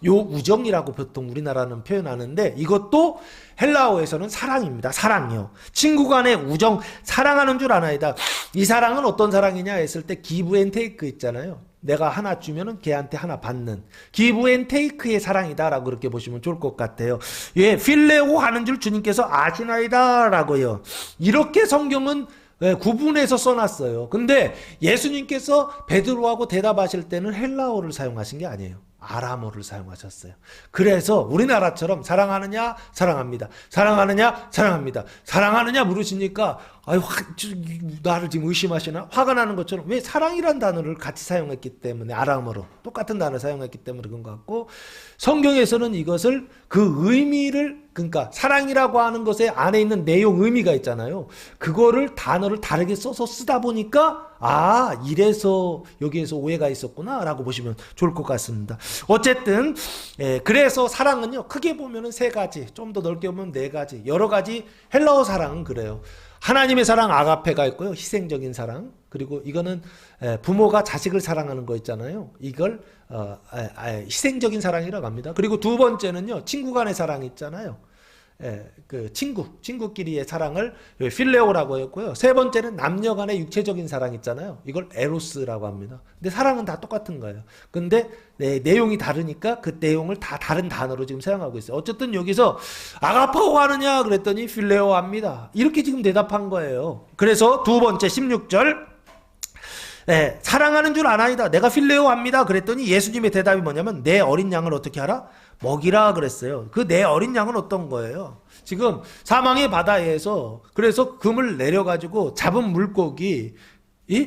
요 우정이라고 보통 우리나라는 표현하는데 이것도 헬라어에서는 사랑입니다. 사랑이요. 친구 간의 우정, 사랑하는 줄 아나이다. 이 사랑은 어떤 사랑이냐 했을 때 기브 앤 테이크 있잖아요. 내가 하나 주면은 걔한테 하나 받는 기브 앤 테이크의 사랑이다라고 그렇게 보시면 좋을 것 같아요. 예, 필레오 하는 줄 주님께서 아시나이다라고요. 이렇게 성경은 구분해서 써놨어요. 근데 예수님께서 베드로하고 대답하실 때는 헬라어를 사용하신 게 아니에요. 아람어를 사용하셨어요. 그래서 우리나라처럼 사랑하느냐 사랑합니다, 사랑하느냐 사랑합니다, 사랑하느냐 물으시니까 아유 나를 지금 의심하시나? 화가 나는 것처럼. 왜? 사랑이란 단어를 같이 사용했기 때문에, 아람어로 똑같은 단어를 사용했기 때문에 그런 것 같고, 성경에서는 이것을 그 의미를, 그러니까 사랑이라고 하는 것에 안에 있는 내용 의미가 있잖아요. 그거를 단어를 다르게 써서 쓰다 보니까 이래서 여기에서 오해가 있었구나 라고 보시면 좋을 것 같습니다. 어쨌든 그래서 사랑은요 크게 보면은 3가지, 좀 더 넓게 보면 4가지, 여러 가지. 헬라어 사랑은 그래요. 하나님의 사랑 아가페가 있고요, 희생적인 사랑. 그리고 이거는 부모가 자식을 사랑하는 거 있잖아요. 이걸 희생적인 사랑이라고 합니다. 그리고 2번째는요 친구 간의 사랑이 있잖아요. 그 친구끼리의 사랑을 필레오라고 했고요. 3번째는 남녀 간의 육체적인 사랑 있잖아요. 이걸 에로스라고 합니다. 근데 사랑은 다 똑같은 거예요. 근데 내용이 다르니까 그 내용을 다 다른 단어로 지금 사용하고 있어요. 어쨌든 여기서 아가파오 하느냐 그랬더니 필레오 합니다. 이렇게 지금 대답한 거예요. 그래서 2번째 16절 사랑하는 줄 아나이다 내가 필레오 합니다 그랬더니 예수님의 대답이 뭐냐면 내 어린 양을 어떻게 하라? 먹이라 그랬어요. 그 내 어린 양은 어떤 거예요? 지금 사망의 바다에서 그래서 금을 내려가지고 잡은 물고기,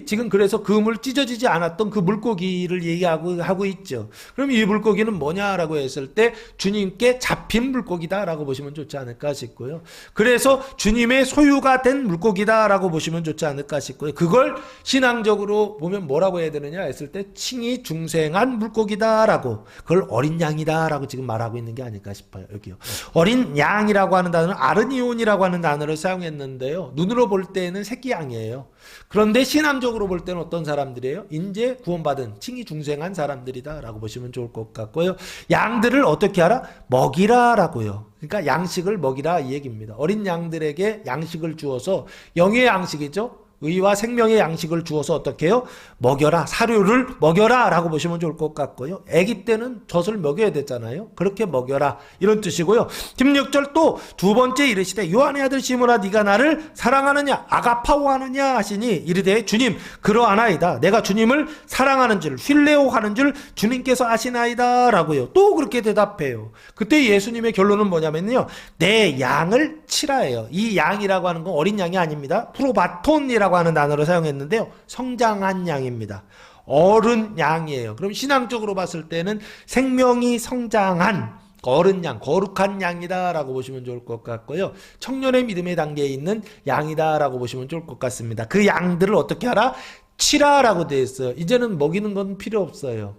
지금 그래서 금을 찢어지지 않았던 그 물고기를 얘기하고 있죠. 그럼 이 물고기는 뭐냐라고 했을 때 주님께 잡힌 물고기다라고 보시면 좋지 않을까 싶고요. 그래서 주님의 소유가 된 물고기다라고 보시면 좋지 않을까 싶고요. 그걸 신앙적으로 보면 뭐라고 해야 되느냐 했을 때 칭이 중생한 물고기다라고, 그걸 어린 양이다라고 지금 말하고 있는 게 아닐까 싶어요. 여기요. 어린 양이라고 하는 단어는 아르니온이라고 하는 단어를 사용했는데요. 눈으로 볼 때는 새끼 양이에요. 그런데 신앙적으로 볼 때는 어떤 사람들이에요? 인제 구원받은 칭이 중생한 사람들이다 라고 보시면 좋을 것 같고요. 양들을 어떻게 하라? 먹이라 라고요. 그러니까 양식을 먹이라 이 얘기입니다. 어린 양들에게 양식을 주어서, 영의 양식이죠. 의와 생명의 양식을 주어서 어떻게 해요? 먹여라, 사료를 먹여라 라고 보시면 좋을 것 같고요. 아기 때는 젖을 먹여야 되잖아요. 그렇게 먹여라 이런 뜻이고요. 16절 또 2번째 이르시되 요한의 아들 시몬아 네가 나를 사랑하느냐 아가파오 하느냐 하시니 이르되 주님 그러하나이다 내가 주님을 사랑하는 줄 필레오 하는 줄 주님께서 아시나이다 라고요. 또 그렇게 대답해요. 그때 예수님의 결론은 뭐냐면요 내 양을 치라예요. 이 양이라고 하는 건 어린 양이 아닙니다. 프로바톤이라고 하는 단어를 사용했는데요. 성장한 양입니다. 어른 양이에요. 그럼 신앙적으로 봤을 때는 생명이 성장한 어른 양, 거룩한 양이다 라고 보시면 좋을 것 같고요. 청년의 믿음의 단계에 있는 양이다 라고 보시면 좋을 것 같습니다. 그 양들을 어떻게 하라? 치라라고 되어 있어요. 이제는 먹이는 건 필요 없어요.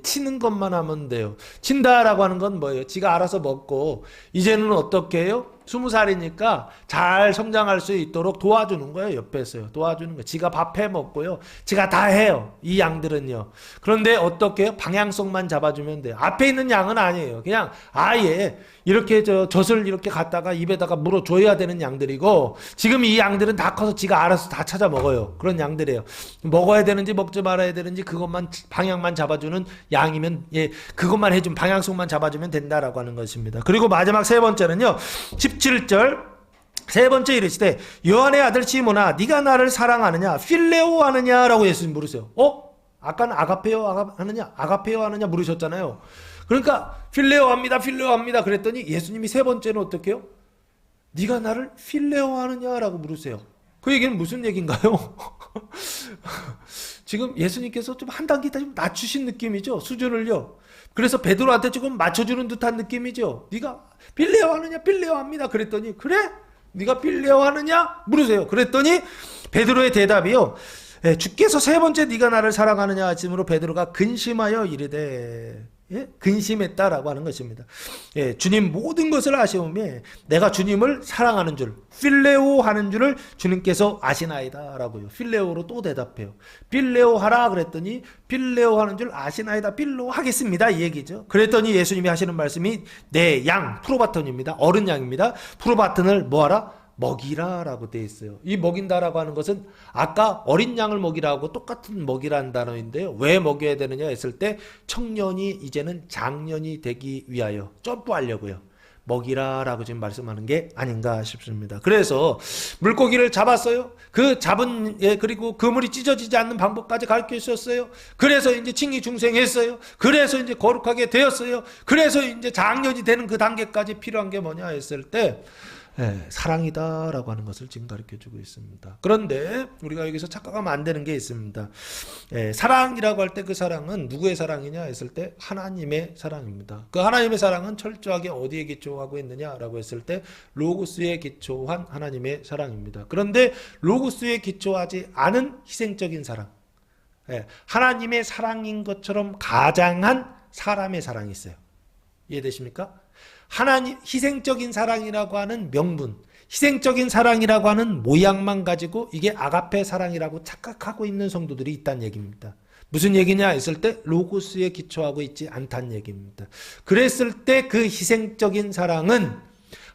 치는 것만 하면 돼요. 친다라고 하는 건 뭐예요? 지가 알아서 먹고 이제는 어떻게 해요? 20살이니까 잘 성장할 수 있도록 도와주는 거예요. 옆에서요. 도와주는 거예요. 지가 밥 해 먹고요. 지가 다 해요. 이 양들은요. 그런데 어떻게 해요? 방향성만 잡아주면 돼요. 앞에 있는 양은 아니에요. 그냥 아예 이렇게 젖을 이렇게 갖다가 입에다가 물어줘야 되는 양들이고, 지금 이 양들은 다 커서 지가 알아서 다 찾아 먹어요. 그런 양들이에요. 먹어야 되는지 먹지 말아야 되는지 그것만 방향만 잡아주는 양이면, 예, 그것만 해주면 방향성만 잡아주면 된다라고 하는 것입니다. 그리고 마지막 세 번째는요. 17절 세 번째 이르시되 요한의 아들 시몬아 네가 나를 사랑하느냐 필레오 하느냐라고 예수님 물으세요. 아까는 아가페오 하느냐 아가페오 하느냐 물으셨잖아요. 그러니까 필레오 합니다 필레오 합니다 그랬더니 예수님이 세 번째는 어떻게 해요? 네가 나를 필레오 하느냐라고 물으세요. 그 얘기는 무슨 얘기인가요? 지금 예수님께서 좀 한 단계 좀 낮추신 느낌이죠. 수준을요. 그래서 베드로한테 조금 맞춰주는 듯한 느낌이죠. 네가 필레오 하느냐 필레오 합니다 그랬더니 그래? 네가 필레오 하느냐 물으세요. 그랬더니 베드로의 대답이요. 주께서 세 번째 네가 나를 사랑하느냐 하심으로 베드로가 근심하여 이르되, 예? 근심했다라고 하는 것입니다. 예, 주님 모든 것을 아시오매 내가 주님을 사랑하는 줄 필레오 하는 줄을 주님께서 아시나이다 라고요. 필레오로 또 대답해요. 필레오 하라 그랬더니 필레오 하는 줄 아시나이다. 필레오 하겠습니다 이 얘기죠. 그랬더니 예수님이 하시는 말씀이 내 양 프로바톤입니다. 어른 양입니다. 프로바톤을 뭐하라? 먹이라 라고 되어 있어요. 이 먹인다라고 하는 것은 아까 어린 양을 먹이라고 똑같은 먹이라는 단어인데요. 왜 먹여야 되느냐 했을 때 청년이 이제는 장년이 되기 위하여 점프하려고요. 먹이라 라고 지금 말씀하는 게 아닌가 싶습니다. 그래서 물고기를 잡았어요. 그 잡은, 예, 그리고 그물이 찢어지지 않는 방법까지 가르쳐 주셨어요. 그래서 이제 칭의 중생했어요. 그래서 이제 거룩하게 되었어요. 그래서 이제 장년이 되는 그 단계까지 필요한 게 뭐냐 했을 때, 예, 사랑이다라고 하는 것을 지금 가르쳐주고 있습니다. 그런데 우리가 여기서 착각하면 안 되는 게 있습니다. 예, 사랑이라고 할 때 그 사랑은 누구의 사랑이냐 했을 때 하나님의 사랑입니다. 그 하나님의 사랑은 철저하게 어디에 기초하고 있느냐라고 했을 때 로고스에 기초한 하나님의 사랑입니다. 그런데 로고스에 기초하지 않은 희생적인 사랑, 예, 하나님의 사랑인 것처럼 가장한 사람의 사랑이 있어요. 이해되십니까? 하나님 희생적인 사랑이라고 하는 명분, 희생적인 사랑이라고 하는 모양만 가지고 이게 아가페 사랑이라고 착각하고 있는 성도들이 있다는 얘기입니다. 무슨 얘기냐 했을 때 로고스에 기초하고 있지 않다는 얘기입니다. 그랬을 때 그 희생적인 사랑은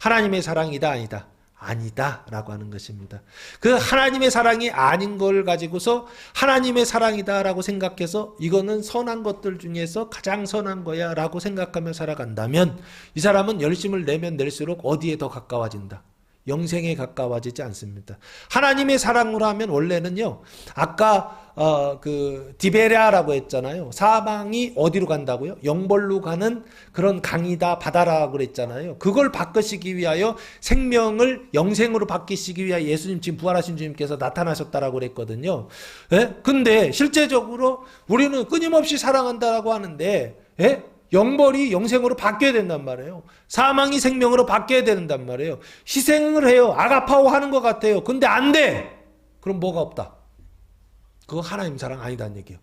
하나님의 사랑이다 아니다? 아니다 라고 하는 것입니다. 그 하나님의 사랑이 아닌 걸 가지고서 하나님의 사랑이다 라고 생각해서 이거는 선한 것들 중에서 가장 선한 거야 라고 생각하며 살아간다면 이 사람은 열심을 내면 낼수록 어디에 더 가까워진다? 영생에 가까워지지 않습니다. 하나님의 사랑으로 하면 원래는요, 아까 그 디베랴라고 했잖아요. 사망이 어디로 간다고요? 영벌로 가는 그런 강이다, 바다라고 그랬잖아요. 그걸 바꾸시기 위하여 생명을 영생으로 바뀌시기 위하여 예수님 지금 부활하신 주님께서 나타나셨다라고 그랬거든요. 예? 근데 실제적으로 우리는 끊임없이 사랑한다라고 하는데, 예? 영벌이 영생으로 바뀌어야 된단 말이에요. 사망이 생명으로 바뀌어야 된단 말이에요. 희생을 해요. 아가파오 하는 것 같아요. 근데 안 돼. 그럼 뭐가 없다? 그거 하나님 사랑 아니다는 얘기예요.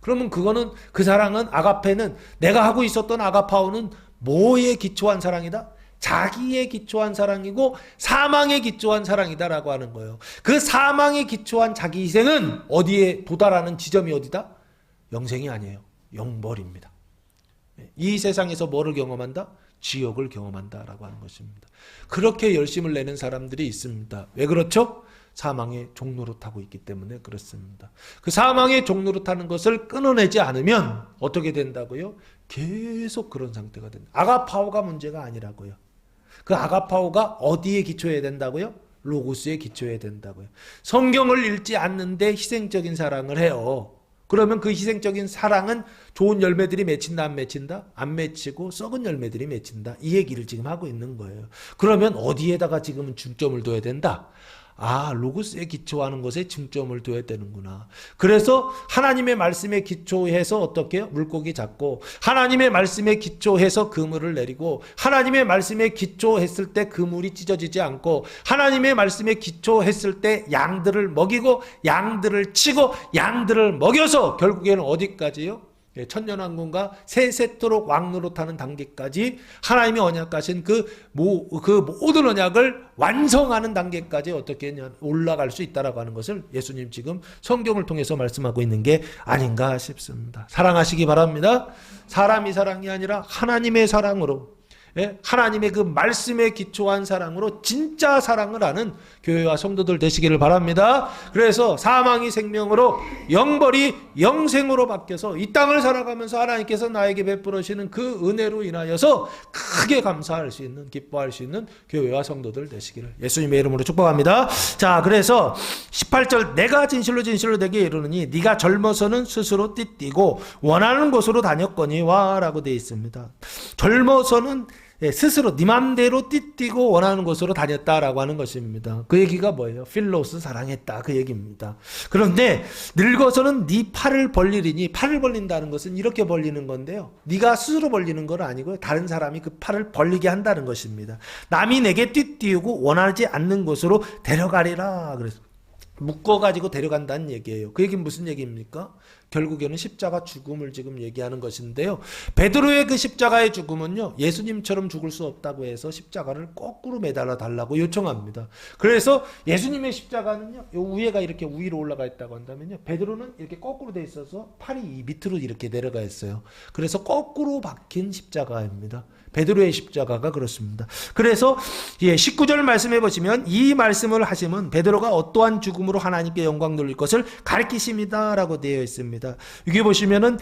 그러면 그거는 그 사랑은 아가페는 내가 하고 있었던 아가파오는 뭐에 기초한 사랑이다? 자기에 기초한 사랑이고 사망에 기초한 사랑이다라고 하는 거예요. 그 사망에 기초한 자기 희생은 어디에 도달하는 지점이 어디다? 영생이 아니에요. 영벌입니다. 이 세상에서 뭐를 경험한다? 지옥을 경험한다라고 하는 것입니다. 그렇게 열심을 내는 사람들이 있습니다. 왜 그렇죠? 사망의 종로로 타고 있기 때문에 그렇습니다. 그 사망의 종로로 타는 것을 끊어내지 않으면 어떻게 된다고요? 계속 그런 상태가 된다. 아가파오가 문제가 아니라고요. 그 아가파오가 어디에 기초해야 된다고요? 로고스에 기초해야 된다고요. 성경을 읽지 않는데 희생적인 사랑을 해요. 그러면 그 희생적인 사랑은 좋은 열매들이 맺힌다 안 맺힌다? 안 맺히고 썩은 열매들이 맺힌다. 이 얘기를 지금 하고 있는 거예요. 그러면 어디에다가 지금은 중점을 둬야 된다? 로고스에 기초하는 것에 중점을 둬야 되는구나. 그래서 하나님의 말씀에 기초해서 어떻게 해요? 물고기 잡고, 하나님의 말씀에 기초해서 그물을 내리고, 하나님의 말씀에 기초했을 때 그물이 찢어지지 않고, 하나님의 말씀에 기초했을 때 양들을 먹이고, 양들을 치고, 양들을 먹여서 결국에는 어디까지요? 천년왕국과 세세토록 왕노릇하는 단계까지 하나님의 언약하신 그 모든 언약을 완성하는 단계까지 어떻게 올라갈 수 있다라고 하는 것을 예수님 지금 성경을 통해서 말씀하고 있는 게 아닌가 싶습니다. 사랑하시기 바랍니다. 사람이 사랑이 아니라 하나님의 사랑으로, 하나님의 그 말씀에 기초한 사랑으로 진짜 사랑을 하는 교회와 성도들 되시기를 바랍니다. 그래서 사망이 생명으로, 영벌이 영생으로 바뀌어서 이 땅을 살아가면서 하나님께서 나에게 베풀으시는 그 은혜로 인하여서 크게 감사할 수 있는, 기뻐할 수 있는 교회와 성도들 되시기를 예수님의 이름으로 축복합니다. 자, 그래서 18절, 내가 진실로 내게 이르노니 네가 젊어서는 스스로 띠띠고 원하는 곳으로 다녔거니와 라고 되어 있습니다. 젊어서는 스스로 네 맘대로 띠띠고 원하는 곳으로 다녔다라고 하는 것입니다. 그 얘기가 뭐예요? 필로스 사랑했다, 그 얘기입니다. 그런데 늙어서는 네 팔을 벌리리니, 팔을 벌린다는 것은 이렇게 벌리는 건데요, 네가 스스로 벌리는 건 아니고요, 다른 사람이 그 팔을 벌리게 한다는 것입니다. 남이 내게 띠띠우고 원하지 않는 곳으로 데려가리라. 그래서 묶어가지고 데려간다는 얘기예요. 그 얘기는 무슨 얘기입니까? 결국에는 십자가 죽음을 지금 얘기하는 것인데요, 베드로의 그 십자가의 죽음은요, 예수님처럼 죽을 수 없다고 해서 십자가를 거꾸로 매달아 달라고 요청합니다. 그래서 예수님의 십자가는요, 요 위에가 이렇게 위로 올라가 있다고 한다면요, 베드로는 이렇게 거꾸로 돼 있어서 팔이 밑으로 이렇게 내려가 있어요. 그래서 거꾸로 박힌 십자가입니다. 베드로의 십자가가 그렇습니다. 그래서 19절 말씀해 보시면 이 말씀을 하시면 베드로가 어떠한 죽음으로 하나님께 영광 돌릴 것을 가르치십니다라고 되어 있습니다. 여기 보시면은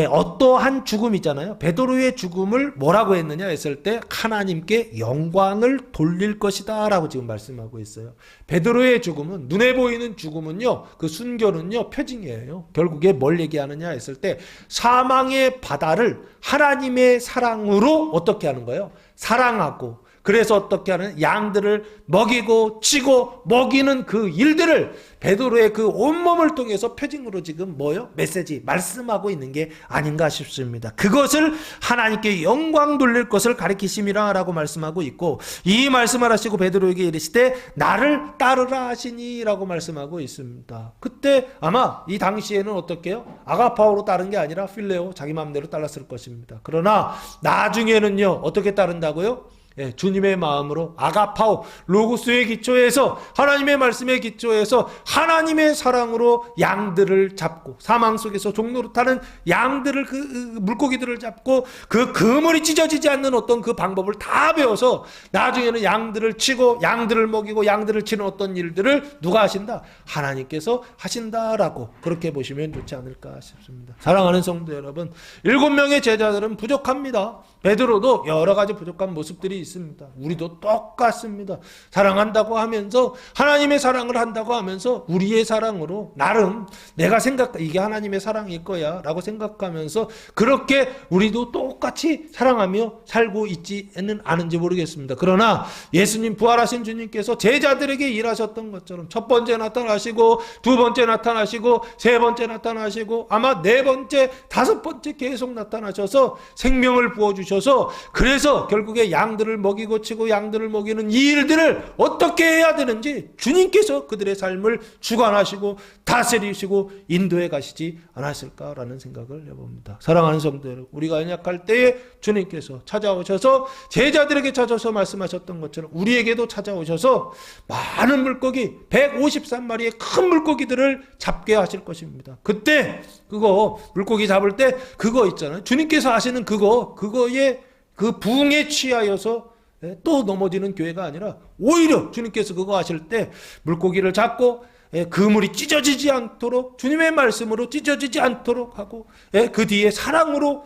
어떠한 죽음이잖아요. 베드로의 죽음을 뭐라고 했느냐 했을 때 하나님께 영광을 돌릴 것이다라고 지금 말씀하고 있어요. 베드로의 죽음은, 눈에 보이는 죽음은요, 그 순교는요 표징이에요. 결국에 뭘 얘기하느냐 했을 때 사망의 바다를 하나님의 사랑으로 어떻게 하는 거예요? 사랑하고, 그래서 어떻게 하는, 양들을 먹이고 치고 먹이는 그 일들을 베드로의 그 온몸을 통해서 표징으로 지금 뭐요? 메시지, 말씀하고 있는 게 아닌가 싶습니다. 그것을 하나님께 영광 돌릴 것을 가리키심이라 라고 말씀하고 있고, 이 말씀을 하시고 베드로에게 이르시되 나를 따르라 하시니 라고 말씀하고 있습니다. 그때 아마 이 당시에는 어떻게 해요? 아가파오로 따른 게 아니라 필레오, 자기 마음대로 따랐을 것입니다. 그러나 나중에는요, 어떻게 따른다고요? 주님의 마음으로 아가파오, 로고스에 기초해서, 하나님의 말씀에 기초해서 하나님의 사랑으로 양들을 잡고, 사망 속에서 종노릇하는 양들을, 그 물고기들을 잡고 그 그물이 찢어지지 않는 어떤 그 방법을 다 배워서 나중에는 양들을 치고 양들을 먹이고 양들을 치는 어떤 일들을 누가 하신다? 하나님께서 하신다라고 그렇게 보시면 좋지 않을까 싶습니다. 사랑하는 성도 여러분, 7명의 제자들은 부족합니다. 베드로도 여러 가지 부족한 모습들이 있습니다. 우리도 똑같습니다. 사랑한다고 하면서, 하나님의 사랑을 한다고 하면서 우리의 사랑으로 나름 내가 이게 하나님의 사랑일 거야 라고 생각하면서 그렇게 우리도 똑같이 사랑하며 살고 있지는 않은지 모르겠습니다. 그러나 예수님, 부활하신 주님께서 제자들에게 일하셨던 것처럼 첫 번째 나타나시고, 두 번째 나타나시고, 세 번째 나타나시고, 아마 네 번째, 다섯 번째 계속 나타나셔서 생명을 부어주셔서, 그래서 결국에 양들을 먹이고 치고 양들을 먹이는 이 일들을 어떻게 해야 되는지 주님께서 그들의 삶을 주관하시고 다스리시고 인도해 가시지 않았을까라는 생각을 해봅니다. 사랑하는 성도 여러분, 우리가 연약할 때에 주님께서 찾아오셔서 제자들에게 찾아서 말씀하셨던 것처럼 우리에게도 찾아오셔서 많은 물고기, 153마리의 큰 물고기들을 잡게 하실 것입니다. 그때 그거 물고기 잡을 때 그거 있잖아요. 주님께서 하시는 그거에 그 부흥에 취하여서 또 넘어지는 교회가 아니라 오히려 주님께서 그거 하실 때 물고기를 잡고 그물이 찢어지지 않도록, 주님의 말씀으로 찢어지지 않도록 하고, 그 뒤에 사랑으로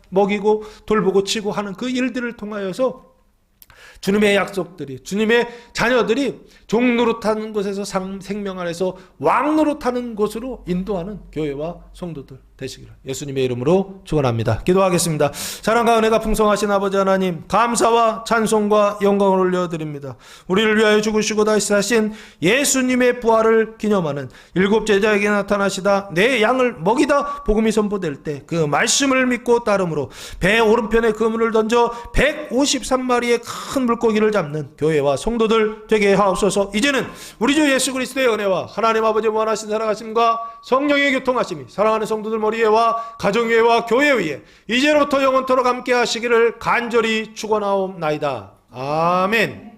먹이고 돌보고 치고 하는 그 일들을 통하여서 주님의 약속들이, 주님의 자녀들이 종노릇하는 곳에서 생명 안에서 왕노릇하는 곳으로 인도하는 교회와 성도들 되시기를 예수님의 이름으로 축원합니다. 기도하겠습니다. 사랑과 은혜가 풍성하신 아버지 하나님, 감사와 찬송과 영광을 올려드립니다. 우리를 위하여 죽으시고 다시 사신 예수님의 부활을 기념하는 일곱 제자에게 나타나시다 내 양을 먹이다 복음이 선포될 때 그 말씀을 믿고 따름으로 배 오른편에 그물을 던져 153마리의 큰 물고기를 잡는 교회와 성도들 되게 하옵소서. 이제는 우리 주 예수 그리스도의 은혜와 하나님 아버지의 무한하신 사랑하심과 성령의 교통하심이 사랑하는 성도들 머리 위에와 가정 위에와 교회 위에 이제로부터 영원토록 함께 하시기를 간절히 축원하옵나이다. 아멘.